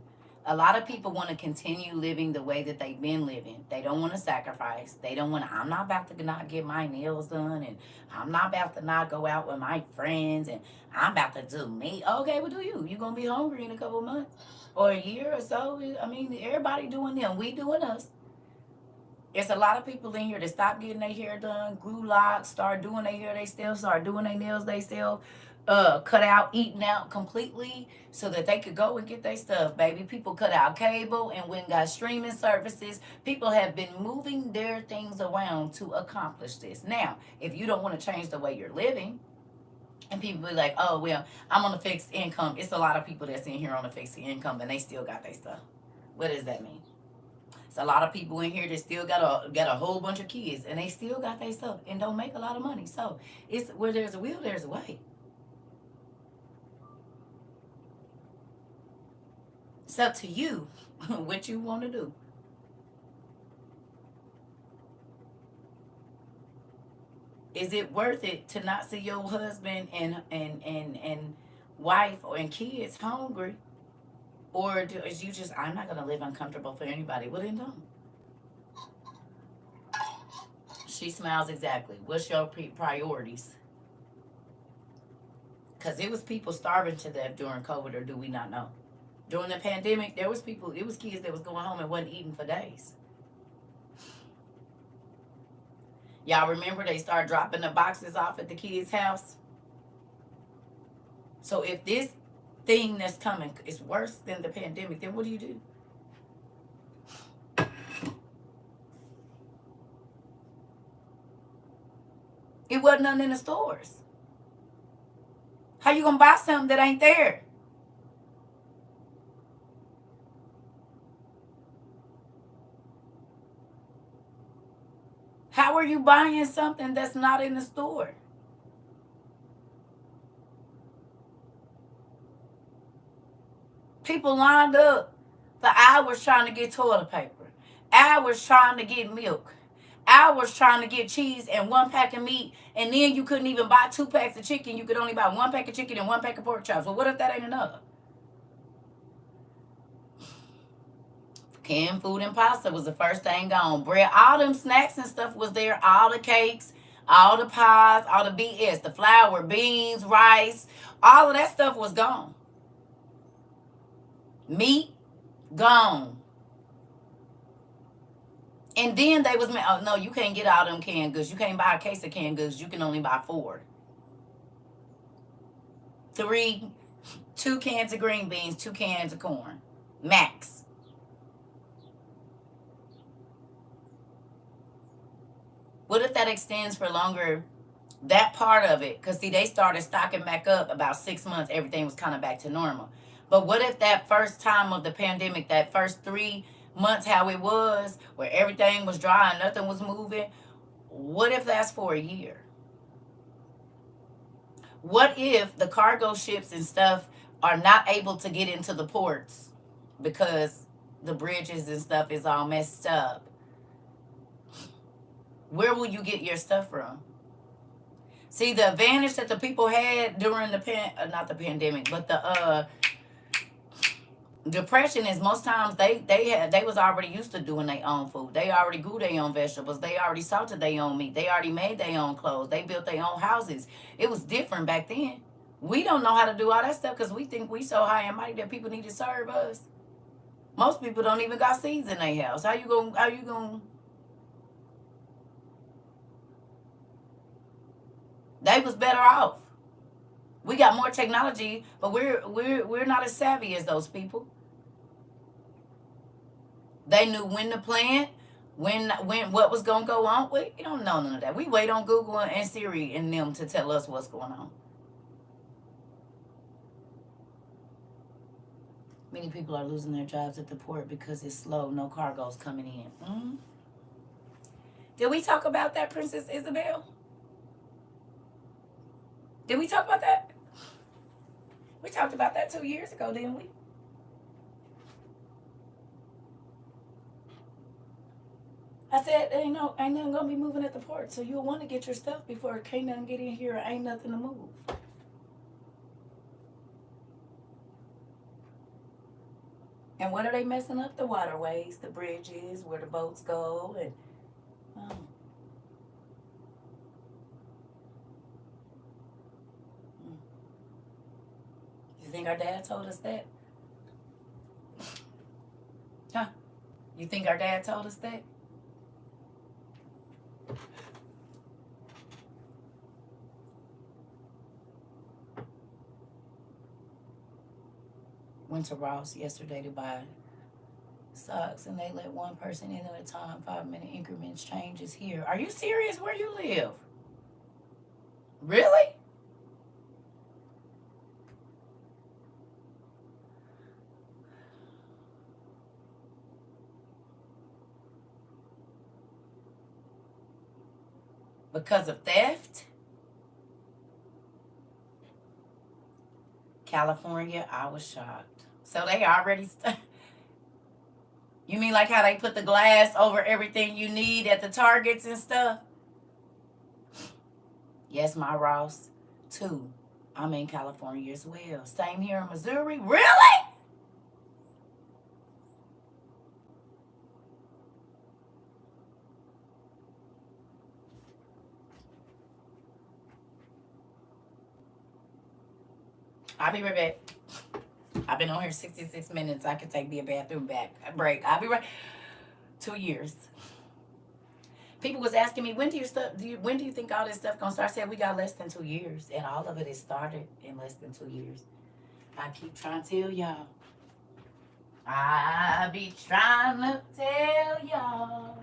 A lot of people want to continue living the way that they've been living. They don't want to sacrifice. They don't want to, I'm not about to not get my nails done, and I'm not about to not go out with my friends, and I'm about to do me. Okay, well, do you. You're going to be hungry in a couple of months or a year or so. I mean, everybody doing them. We doing us. It's a lot of people in here that stop getting their hair done, glue locks, start doing their hair they still, start doing their nails they still, cut out, eating out completely so that they could go and get their stuff, baby. People cut out cable and went and got streaming services. People have been moving their things around to accomplish this. Now, if you don't want to change the way you're living, and people be like, oh, well, I'm on a fixed income. It's a lot of people that's in here on a fixed income and they still got their stuff. What does that mean? It's a lot of people in here that still got a whole bunch of kids and they still got their stuff and don't make a lot of money. So it's where there's a will, there's a way. It's up to you what you want to do. Is it worth it to not see your husband and wife or and kids hungry? Or is you just, I'm not going to live uncomfortable for anybody? Well, then don't. She smiles exactly. What's your priorities? Because it was people starving to death during COVID, or do we not know? During the pandemic, there was people, it was kids that was going home and wasn't eating for days. Y'all remember they started dropping the boxes off at the kids' house? So if this thing that's coming is worse than the pandemic, then what do you do? It wasn't nothing in the stores. How you gonna buy something that ain't there? How are you buying something that's not in the store? People lined up for hours trying to get toilet paper, hours trying to get milk, hours trying to get cheese and one pack of meat, and then you couldn't even buy 2 packs of chicken. You could only buy 1 pack of chicken and 1 pack of pork chops. Well, what if that ain't enough? Canned food and pasta was the first thing gone. Bread, all them snacks and stuff was there. All the cakes, all the pies, all the BS, the flour, beans, rice, all of that stuff was gone. Meat, gone. And then they was, oh no, you can't get all them canned goods. You can't buy a case of canned goods. You can only buy 4. 3, 2 cans of green beans, 2 cans of corn, max. What if that extends for longer? That part of it, because see, they started stocking back up about 6 months. Everything was kind of back to normal. But what if that first time of the pandemic, that first 3 months, how it was, where everything was dry and nothing was moving, what if that's for a year? What if the cargo ships and stuff are not able to get into the ports because the bridges and stuff is all messed up? Where will you get your stuff from? See, the advantage that the people had during the not the pandemic, but the depression is most times they was already used to doing their own food. They already grew their own vegetables. They already salted their own meat. They already made their own clothes. They built their own houses. It was different back then. We don't know how to do all that stuff because we think we so high and mighty that people need to serve us. Most people don't even got seeds in their house. How you gonna they was better off. We got more technology, but we're not as savvy as those people. They knew when to plant, when what was gonna go on. We don't know none of that. We wait on Google and Siri and them to tell us what's going on. Many people are losing their jobs at the port because it's slow, no cargoes coming in. Did we talk about that, Princess Isabel? Did we talk about that? We talked about that 2 years ago, didn't we? I said, ain't nothing gonna be moving at the port, so you'll want to get your stuff before can't nothing get in here or ain't nothing to move. And what are they messing up? The waterways, the bridges, where the boats go, and You think our dad told us that? Huh? You think our dad told us that? Went to Ross yesterday to buy socks, and they let one person in at a time. 5-minute increments changes here. Are you serious? Where you live? Really? Because of theft? California, I was shocked. So they already. You mean like how they put the glass over everything you need at the Targets and stuff? Yes, my Ross, too. I'm in California as well. Same here in Missouri. Really? I'll be right back. I've been on here 66 minutes. I could take me a bathroom break. I'll be right. 2 years. People was asking me, when do you think all this stuff gonna start? I said we got less than 2 years, and all of it is started in less than 2 years. I keep trying to tell y'all. I be trying to tell y'all.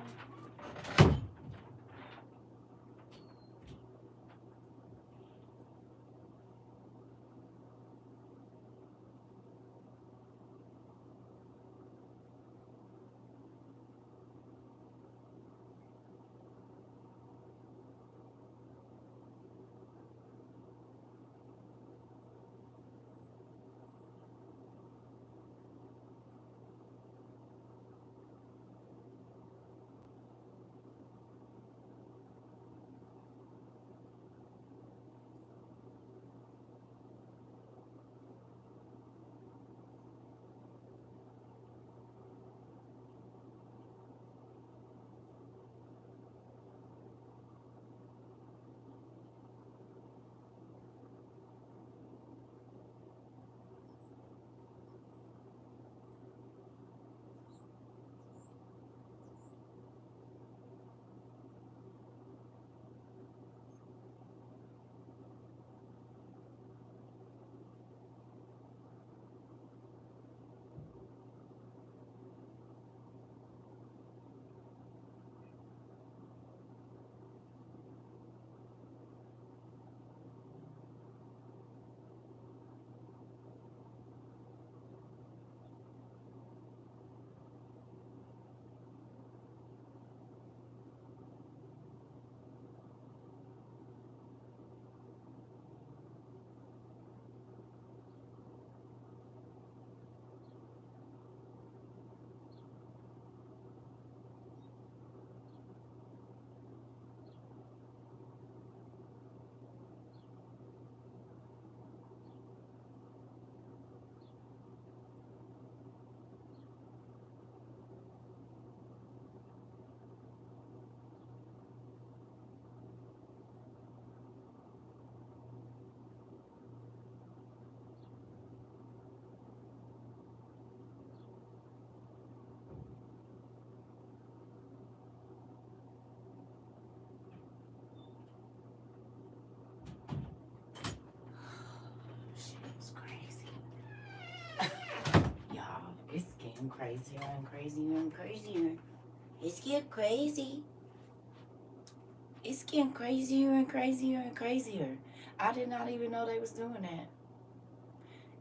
Shit's crazy. Y'all, it's getting crazier and crazier and crazier. It's getting crazy. It's getting crazier and crazier and crazier. I did not even know they was doing that.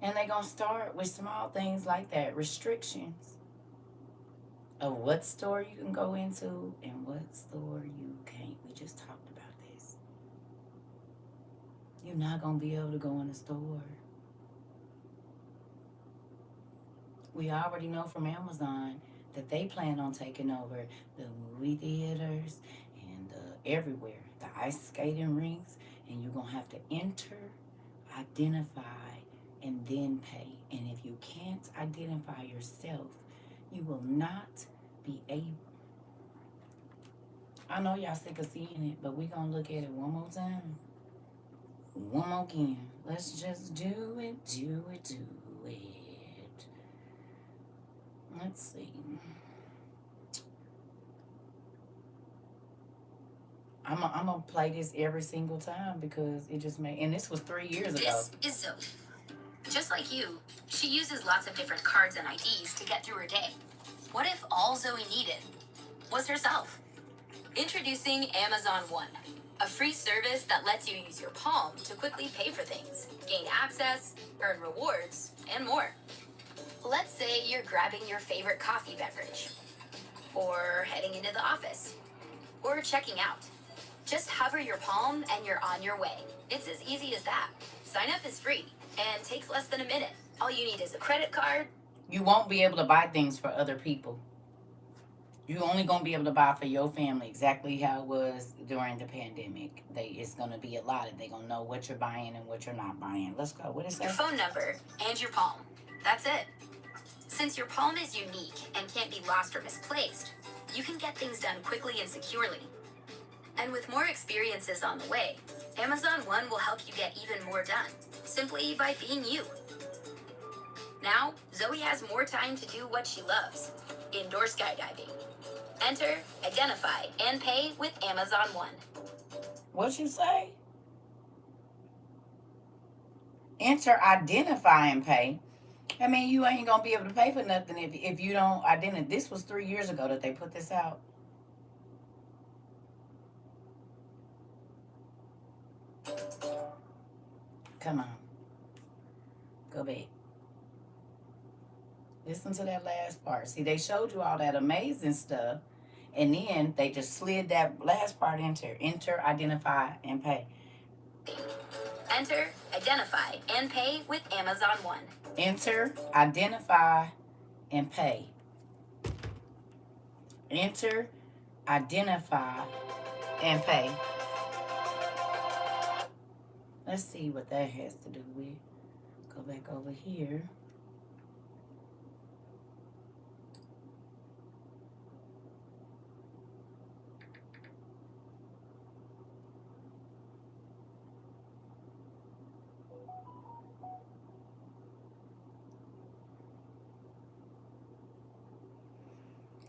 And they gonna start with small things like that. Restrictions of what store you can go into and what store you can't. We just talked about this. You're not gonna be able to go in the store. We already know from Amazon that they plan on taking over the movie theaters and everywhere, the ice skating rinks, and you're gonna have to enter, identify, and then pay. And if you can't identify yourself, you will not be able. I know y'all sick of seeing it, but we're gonna look at it one more time. One more again. Let's just do it, do it, do it. Let's see. I'm gonna play this every single time because it just made. And this was 3 years ago. This is Zoe. Just like you, she uses lots of different cards and IDs to get through her day. What if all Zoe needed was herself? Introducing Amazon One, a free service that lets you use your palm to quickly pay for things, gain access, earn rewards, and more. Let's say you're grabbing your favorite coffee beverage, or heading into the office, or checking out. Just hover your palm and you're on your way. It's as easy as that. Sign up is free and takes less than a minute. All you need is a credit card. You won't be able to buy things for other people. You're only going to be able to buy for your family, exactly how it was during the pandemic. It's going to be allotted. They're going to know what you're buying and what you're not buying. Let's go. What is that? Your phone number and your palm. That's it. Since your palm is unique and can't be lost or misplaced, you can get things done quickly and securely. And with more experiences on the way, Amazon One will help you get even more done, simply by being you. Now, Zoe has more time to do what she loves, indoor skydiving. Enter, identify, and pay with Amazon One. What you say? Enter, identify, and pay. I mean, you ain't going to be able to pay for nothing if you don't identify. This was 3 years ago that they put this out. Come on. Go back. Listen to that last part. See, they showed you all that amazing stuff, and then they just slid that last part enter. Enter, identify, and pay. Enter, identify, and pay with Amazon One. Enter, identify, and pay. Enter, identify, and pay. Let's see what that has to do with. Go back over here.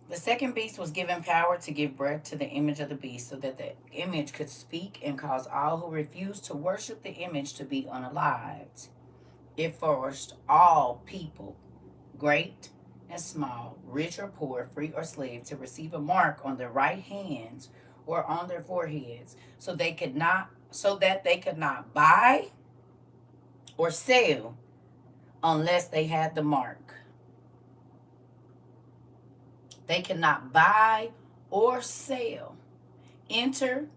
The second beast was given power to give breath to the image of the beast, so that the image could speak and cause all who refused to worship the image to be unalived. It forced all people, great and small, rich or poor, free or slave, to receive a mark on their right hands or on their foreheads, so that they could not buy or sell unless they had the mark. They cannot buy or sell. Enter,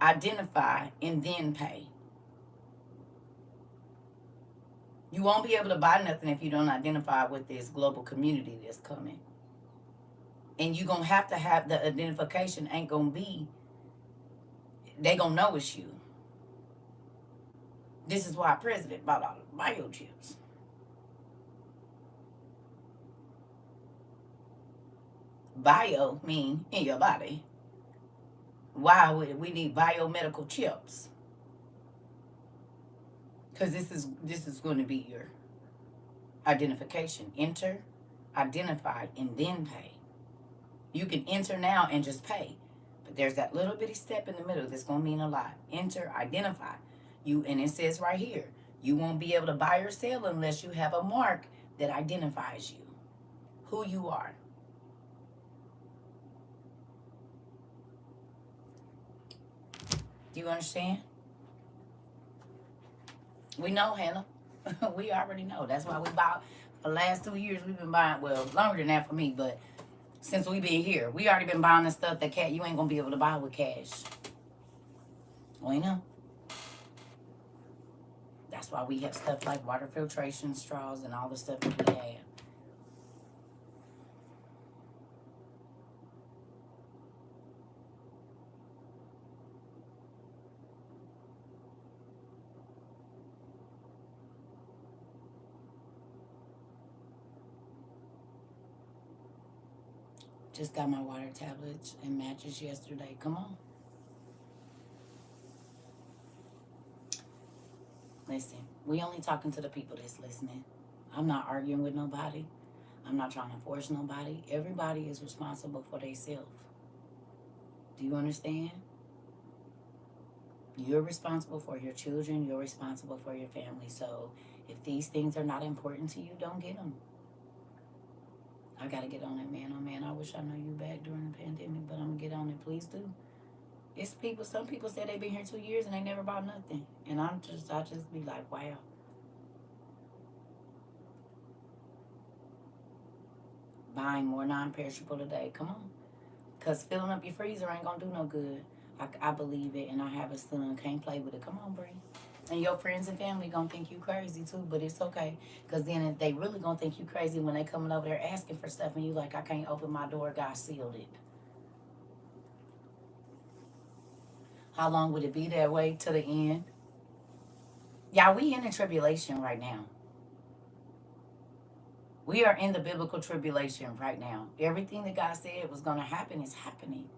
identify, and then pay. You won't be able to buy nothing if you don't identify with this global community that's coming. And you're going to have the identification ain't going to be, they going to know it's you. This is why President bought all the biochips. Bio mean in your body. Why would we need biomedical chips? Because this is going to be your identification. Enter, identify, and then pay. You can enter now and just pay, but there's that little bitty step in the middle that's going to mean a lot. Enter, identify. And it says right here, you won't be able to buy or sell unless you have a mark that identifies you, who you are. Do you understand? We know, Hannah. We already know. That's why we bought. For the last 2 years, we've been buying, well, longer than that for me, but since we've been here, we already been buying the stuff that you ain't going to be able to buy with cash. We know. That's why we have stuff like water filtration straws and all the stuff that we have. Just got my water tablets and matches yesterday. Come on. Listen, we only talking to the people that's listening. I'm not arguing with nobody. I'm not trying to force nobody. Everybody is responsible for themselves. Do you understand? You're responsible for your children. You're responsible for your family. So if these things are not important to you, don't get them. I got to get on it, man. Oh, man, I wish I knew you back during the pandemic, but I'm going to get on it. Please do. It's people, some people say they've been here 2 years and they never bought nothing. And I just be like, wow. Buying more non-perishable today. Come on. Because filling up your freezer ain't going to do no good. I believe it, and I have a son. Can't play with it. Come on, Bree. And your friends and family going to think you crazy, too. But it's okay. Because then they really going to think you crazy when they coming over there asking for stuff. And you like, I can't open my door. God sealed it. How long would it be that way to the end? Y'all, we in a tribulation right now. We are in the biblical tribulation right now. Everything that God said was going to happen is happening.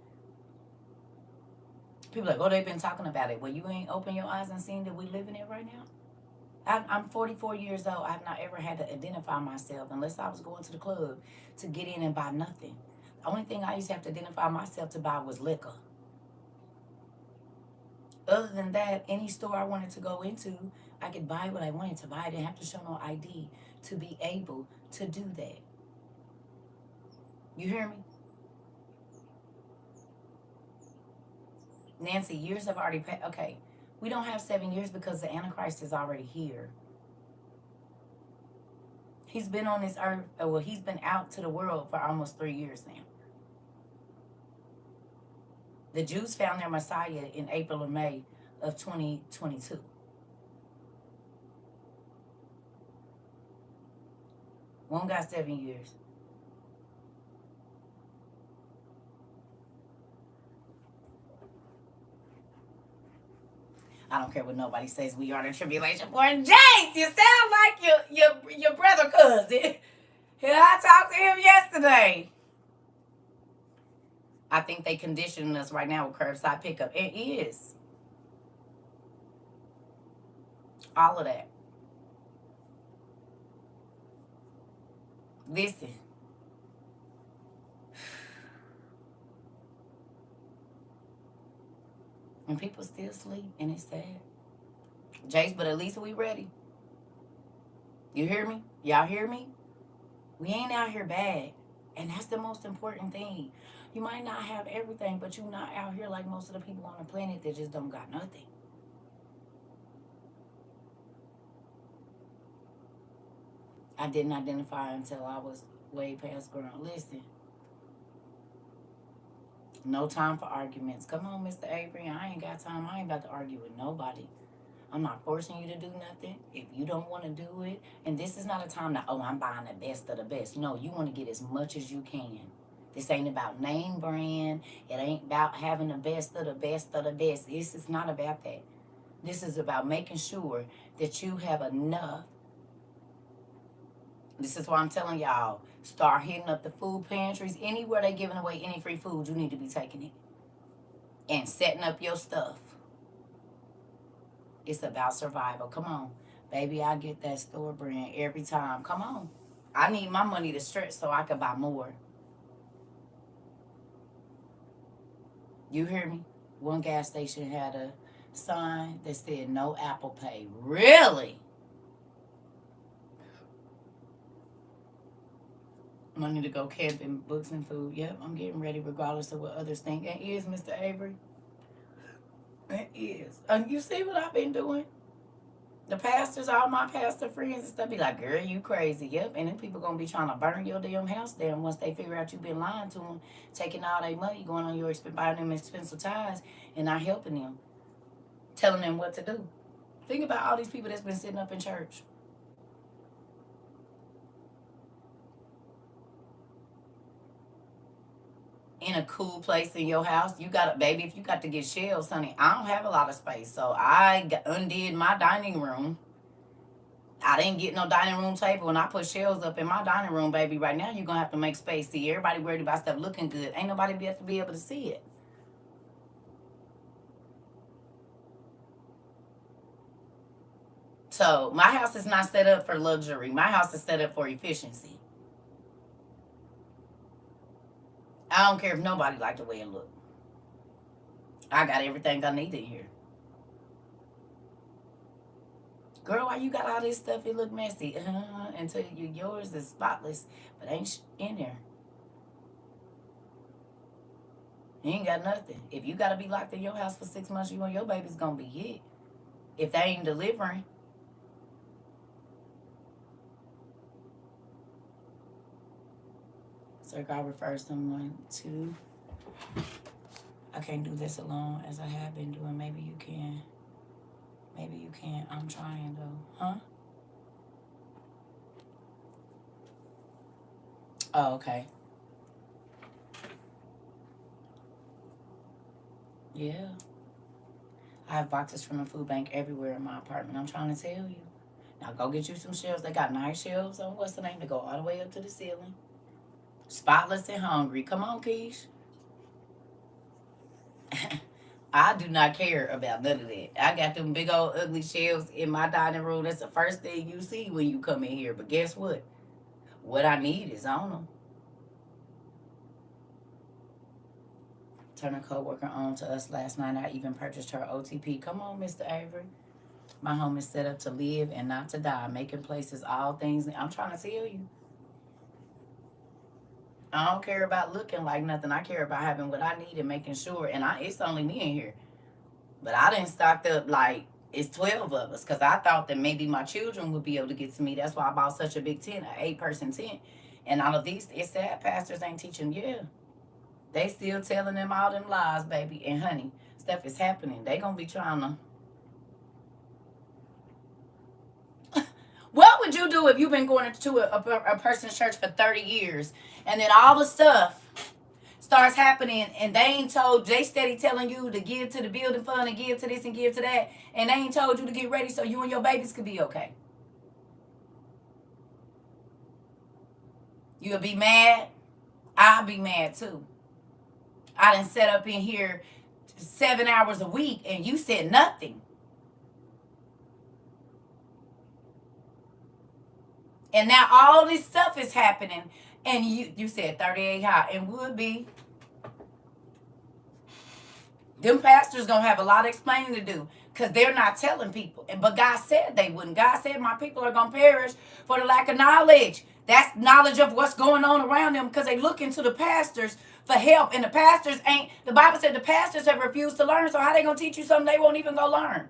People are like, oh, they've been talking about it. Well, you ain't opened your eyes and seen that we live in it right now? I'm 44 years old. I've not ever had to identify myself unless I was going to the club to get in and buy nothing. The only thing I used to have to identify myself to buy was liquor. Other than that, any store I wanted to go into, I could buy what I wanted to buy. I didn't have to show no ID to be able to do that. You hear me? Nancy, years have already passed. Okay, we don't have 7 years because the Antichrist is already here. He's been on this earth, well, he's been out to the world for almost 3 years now. The Jews found their Messiah in April or May of 2022. One got 7 years. I don't care what nobody says. We are in tribulation. Boy, James, you sound like your brother cousin. I talked to him yesterday. I think they conditioning us right now with curbside pickup. It is. All of that. Listen. And people still sleep, and it's sad. Jace, but at least we ready. You hear me? Y'all hear me? We ain't out here bad. And that's the most important thing. You might not have everything, but you're not out here like most of the people on the planet that just don't got nothing. I didn't identify until I was way past grown. Listen. No time for arguments. Come on, Mr. Avery. I ain't got time. I ain't about to argue with nobody. I'm not forcing you to do nothing. If you don't want to do it, and this is not a time that, oh, I'm buying the best of the best. No, you want to get as much as you can. This ain't about name brand. It ain't about having the best of the best of the best. This is not about that. This is about making sure that you have enough. This is why I'm telling y'all, start hitting up the food pantries. Anywhere they giving away any free food, you need to be taking it. And setting up your stuff. It's about survival. Come on. Baby, I get that store brand every time. Come on. I need my money to stretch so I can buy more. You hear me? One gas station had a sign that said no Apple Pay. Really? Money to go camping, books and food. Yep, I'm getting ready regardless of what others think. It is, Mr. Avery. It is. You see what I've been doing? The pastors, all my pastor friends and stuff be like, girl, you crazy. Yep, and then people going to be trying to burn your damn house down once they figure out you've been lying to them, taking all their money, going on your buying them expensive ties and not helping them, telling them what to do. Think about all these people that's been sitting up in church. In a cool place in your house, you got to, baby, if you got to get shelves, honey, I don't have a lot of space. So I undid my dining room. I didn't get no dining room table and I put shelves up in my dining room, baby. Right now, you're going to have to make space. See, everybody worried about stuff looking good. Ain't nobody be able to see it. So my house is not set up for luxury. My house is set up for efficiency. I don't care if nobody like the way it look. I got everything I need in here. Girl, why you got all this stuff? It look messy. Until yours is spotless, but ain't in there. You ain't got nothing. If you gotta be locked in your house for 6 months, you and your baby's gonna be hit. If they ain't delivering. So God refers someone to. I can't do this alone as I have been doing. Maybe you can. Maybe you can. I'm trying though. Huh? Oh, okay. Yeah. I have boxes from the food bank everywhere in my apartment. I'm trying to tell you. Now go get you some shelves. They got nice shelves on what's the name? They go all the way up to the ceiling. Spotless and hungry. Come on, Keish. I do not care about none of that. I got them big old ugly shelves in my dining room. That's the first thing you see when you come in here. But guess what? What I need is on them. Turn a co-worker on to us last night. I even purchased her OTP. Come on, Mr. Avery. My home is set up to live and not to die. Making places all things. I'm trying to tell you. I don't care about looking like nothing. I care about having what I need and making sure. And it's only me in here. But I didn't stock up like it's 12 of us because I thought that maybe my children would be able to get to me. That's why I bought such a big tent, an 8-person tent. And all of these, it's sad pastors ain't teaching. Yeah. They still telling them all them lies, baby. And honey, stuff is happening. They gonna be trying to. What would you do if you've been going to a person's church for 30 years and then all the stuff starts happening and they ain't told, they steady telling you to give to the building fund and give to this and give to that, and they ain't told you to get ready so you and your babies could be okay? You'll be mad. I'll be mad too. I done set up in here 7 hours a week and you said nothing. And now all this stuff is happening and you said 38 high and would be. Them pastors gonna have a lot of explaining to do because they're not telling people. But God said they wouldn't. God said my people are gonna perish for the lack of knowledge. That's knowledge of what's going on around them because they look into the pastors for help. And the pastors ain't, the Bible said the pastors have refused to learn. So how they gonna teach you something they won't even go learn?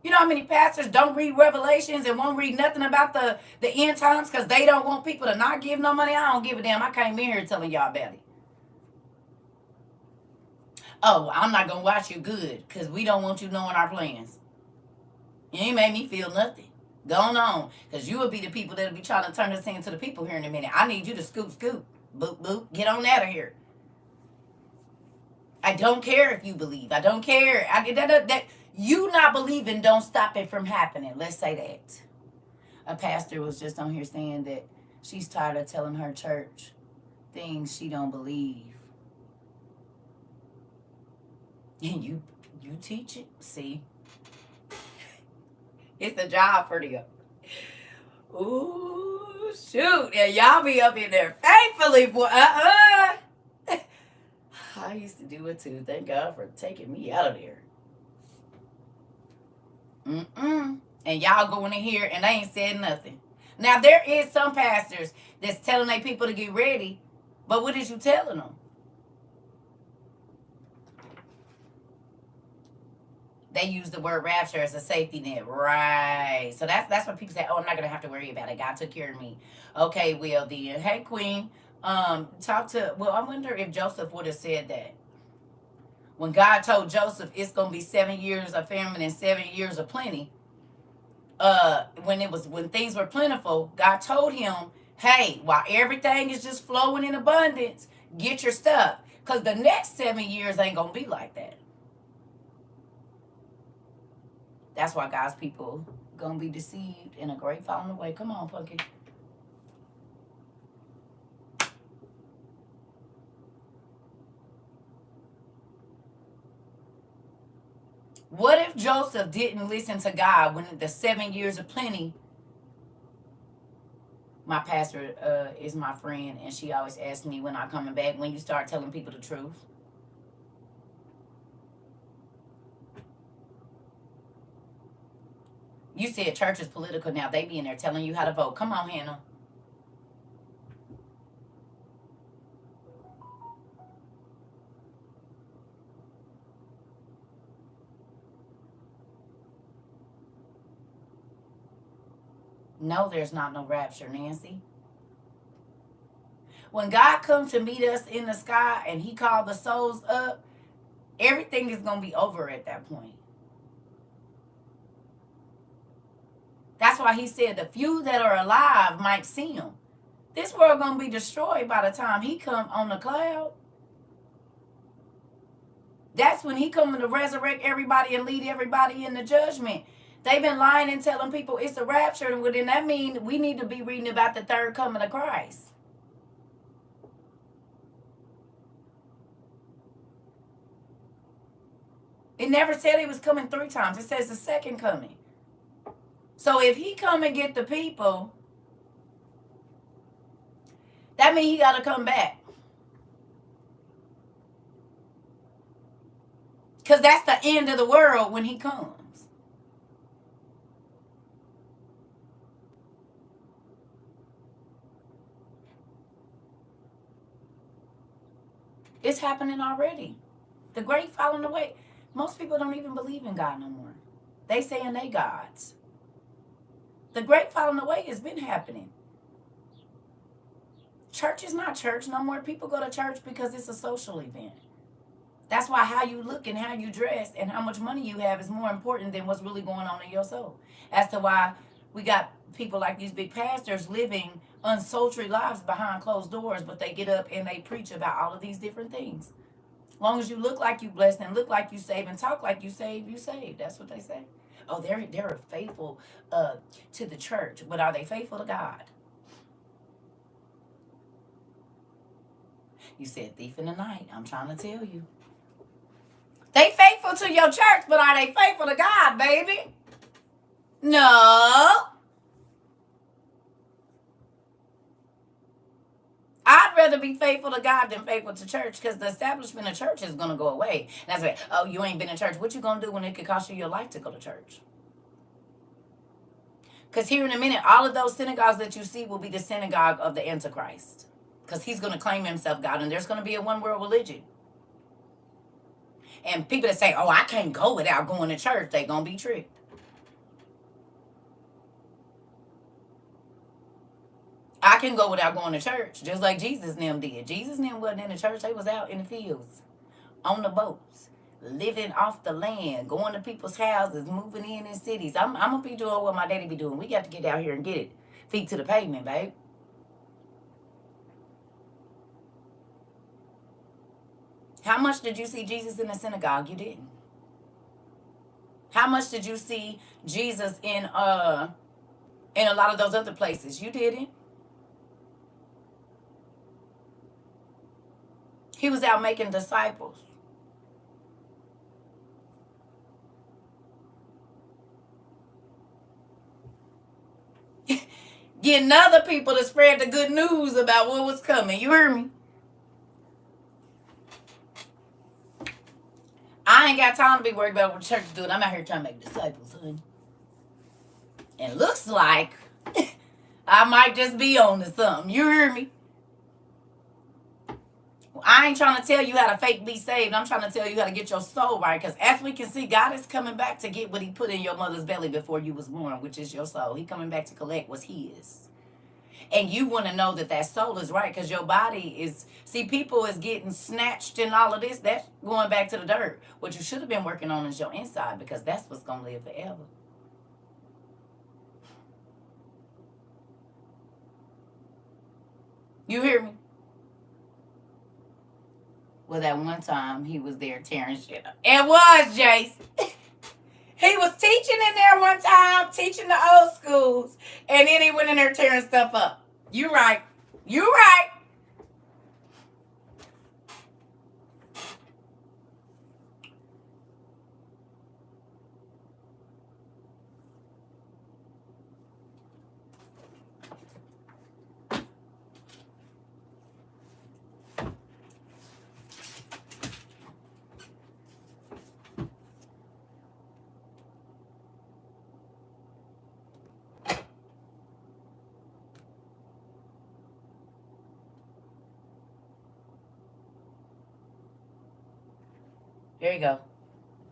You know how many pastors don't read Revelations and won't read nothing about the end times because they don't want people to not give no money? I don't give a damn. I came in here telling y'all about it. Oh, I'm not going to watch you good because we don't want you knowing our plans. You ain't made me feel nothing. Going on. Because you will be the people that will be trying to turn this into the people here in a minute. I need you to scoop. Boop, boop. Get on out of here. I don't care if you believe. I don't care. That you not believing don't stop it from happening. Let's say that. A pastor was just on here saying that she's tired of telling her church things she don't believe. And you teach it. See, it's a job for them. Ooh, shoot. And y'all be up in there faithfully, boy. I used to do it too. Thank God for taking me out of there. And y'all going in here and they ain't said nothing. Now, there is some pastors that's telling their people to get ready. But what is you telling them? They use the word rapture as a safety net. Right. So that's what people say, oh, I'm not going to have to worry about it. God took care of me. Okay, well then. Hey, Queen. I wonder if Joseph would have said that. When God told Joseph it's going to be 7 years of famine and 7 years of plenty. When things were plentiful, God told him, hey, while everything is just flowing in abundance, get your stuff. Because the next 7 years ain't going to be like that. That's why God's people gonna be deceived in a great falling away. Come on, Punky. What if Joseph didn't listen to God when the 7 years of plenty? My pastor is my friend, and she always asks me when I'm coming back, when you start telling people the truth. You said church is political now. They be in there telling you how to vote. Come on, Hannah. No, there's not no rapture, Nancy. When God comes to meet us in the sky and he called the souls up, everything is going to be over at that point. That's why he said the few that are alive might see him. This world going to be destroyed by the time he come on the cloud. That's when he coming to resurrect everybody and lead everybody in the judgment. They've been lying and telling people it's a rapture, and then that means we need to be reading about the third coming of Christ. It never said he was coming 3 times. It says the second coming. So if he come and get the people, that means he got to come back. Because that's the end of the world when he comes. It's happening already. The great falling away. Most people don't even believe in God no more. They saying they gods. The great falling away has been happening. Church is not church no more. People go to church because it's a social event. That's why how you look and how you dress and how much money you have is more important than what's really going on in your soul. As to why we got people like these big pastors living unsultry lives behind closed doors, but they get up and they preach about all of these different things. As long as you look like you blessed and look like you saved and talk like you saved, you saved. That's what they say. Oh, they're faithful to the church, but are they faithful to God? You said thief in the night. I'm trying to tell you. They faithful to your church, but are they faithful to God, baby? No. I'd rather be faithful to God than faithful to church, because the establishment of church is going to go away. And that's right. Oh, you ain't been in church. What you going to do when it could cost you your life to go to church? Because here in a minute, all of those synagogues that you see will be the synagogue of the Antichrist. Because he's going to claim himself God, and there's going to be a one world religion. And people that say, oh, I can't go without going to church, they're going to be tricked. I can go without going to church, just like Jesus and them did. Jesus and them wasn't in the church. They was out in the fields, on the boats, living off the land, going to people's houses, moving in cities. I'm going to be doing what my daddy be doing. We got to get out here and get it. Feet to the pavement, babe. How much did you see Jesus in the synagogue? You didn't. How much did you see Jesus in a lot of those other places? You didn't. He was out making disciples. Getting other people to spread the good news about what was coming. You heard me? I ain't got time to be worried about what the church is doing. I'm out here trying to make disciples, honey. And looks like I might just be on to something. You hear me? I ain't trying to tell you how to fake be saved. I'm trying to tell you how to get your soul right. Because as we can see, God is coming back to get what he put in your mother's belly before you was born, which is your soul. He coming back to collect what's his. And you want to know that that soul is right, because your body is, see, people is getting snatched and all of this. That's going back to the dirt. What you should have been working on is your inside, because that's what's going to live forever. You hear me? Well, that one time he was there tearing shit up. It was, Jace. He was teaching in there one time, teaching the old schools, and then he went in there tearing stuff up. You right. You right. Here you go.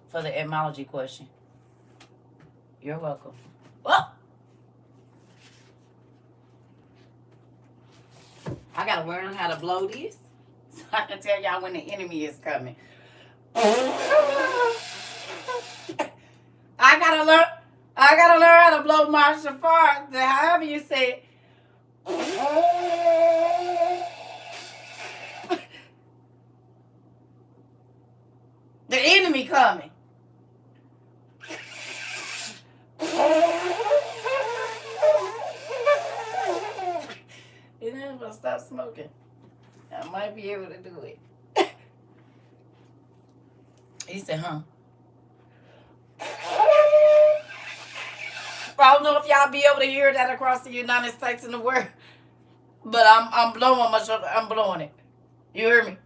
For the etymology question. You're welcome. Oh! I gotta learn how to blow this so I can tell y'all when the enemy is coming. I gotta learn how to blow my shofar, however you say it. The enemy coming. It ain't gonna stop smoking. I might be able to do it. He said, huh? I don't know if y'all be able to hear that across the United States and the world, but I'm blowing my shofar. I'm blowing it. You hear me?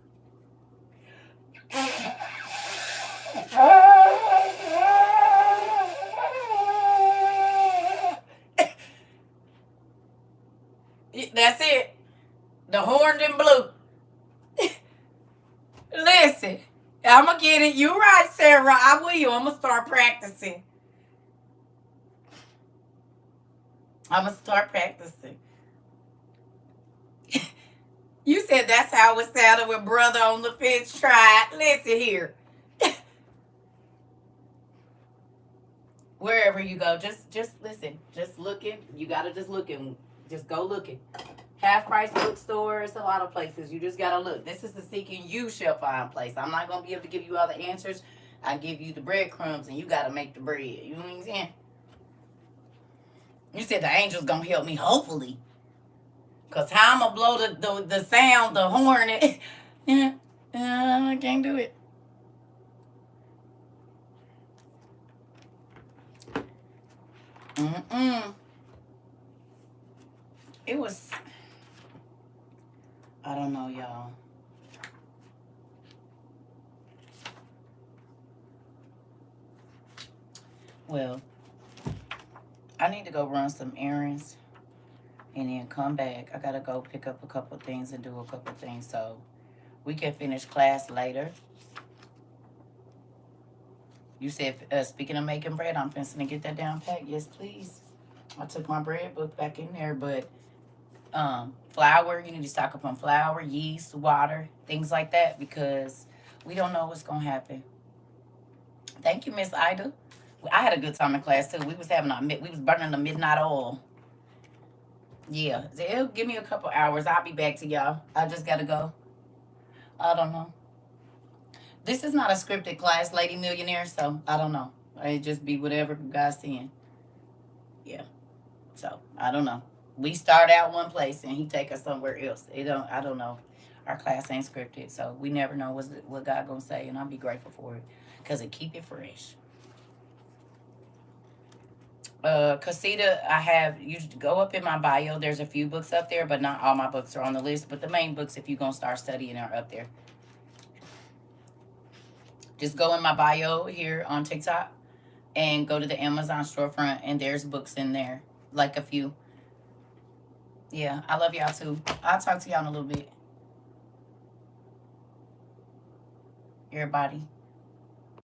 That's it. The horn didn't blew. Listen, I'm going to get it. You right, Sarah. I will. I'm going to start practicing. You said that's how it sounded when brother on the fence tried. Listen here. Wherever you go, just listen. Just looking. You got to just look and just go looking. Half price bookstores, a lot of places. You just gotta look. This is the seeking you shall find place. I'm not gonna be able to give you all the answers. I give you the breadcrumbs and you gotta make the bread. You know what I'm saying? You said the angel's gonna help me, hopefully. Cause how I'm gonna blow the sound, the horn. I can't do it. It was, I don't know, y'all. Well, I need to go run some errands and then come back. I gotta go pick up a couple things and do a couple things so we can finish class later. You said, speaking of making bread, I'm finna get that down pat. Yes, please. I took my bread book back in there, but flour, you need to stock up on flour, yeast, water, things like that, because we don't know what's gonna happen. Thank you, Miss Ida. I had a good time in class too. We was burning the midnight oil. Yeah, it'll give me a couple hours. I'll be back to y'all. I just gotta go. I don't know. This is not a scripted class, Lady Millionaire, so I don't know. It just be whatever you guys seeing. Yeah. So I don't know. We start out one place and he take us somewhere else. I don't know. Our class ain't scripted, so we never know what God gonna say, and I'll be grateful for it, cause it keep it fresh. Casita, I have, you go up in my bio. There's a few books up there, but not all my books are on the list. But the main books, if you're gonna start studying, are up there. Just go in my bio here on TikTok and go to the Amazon storefront, and there's books in there, like a few. Yeah, I love y'all too. I'll talk to y'all in a little bit. Everybody.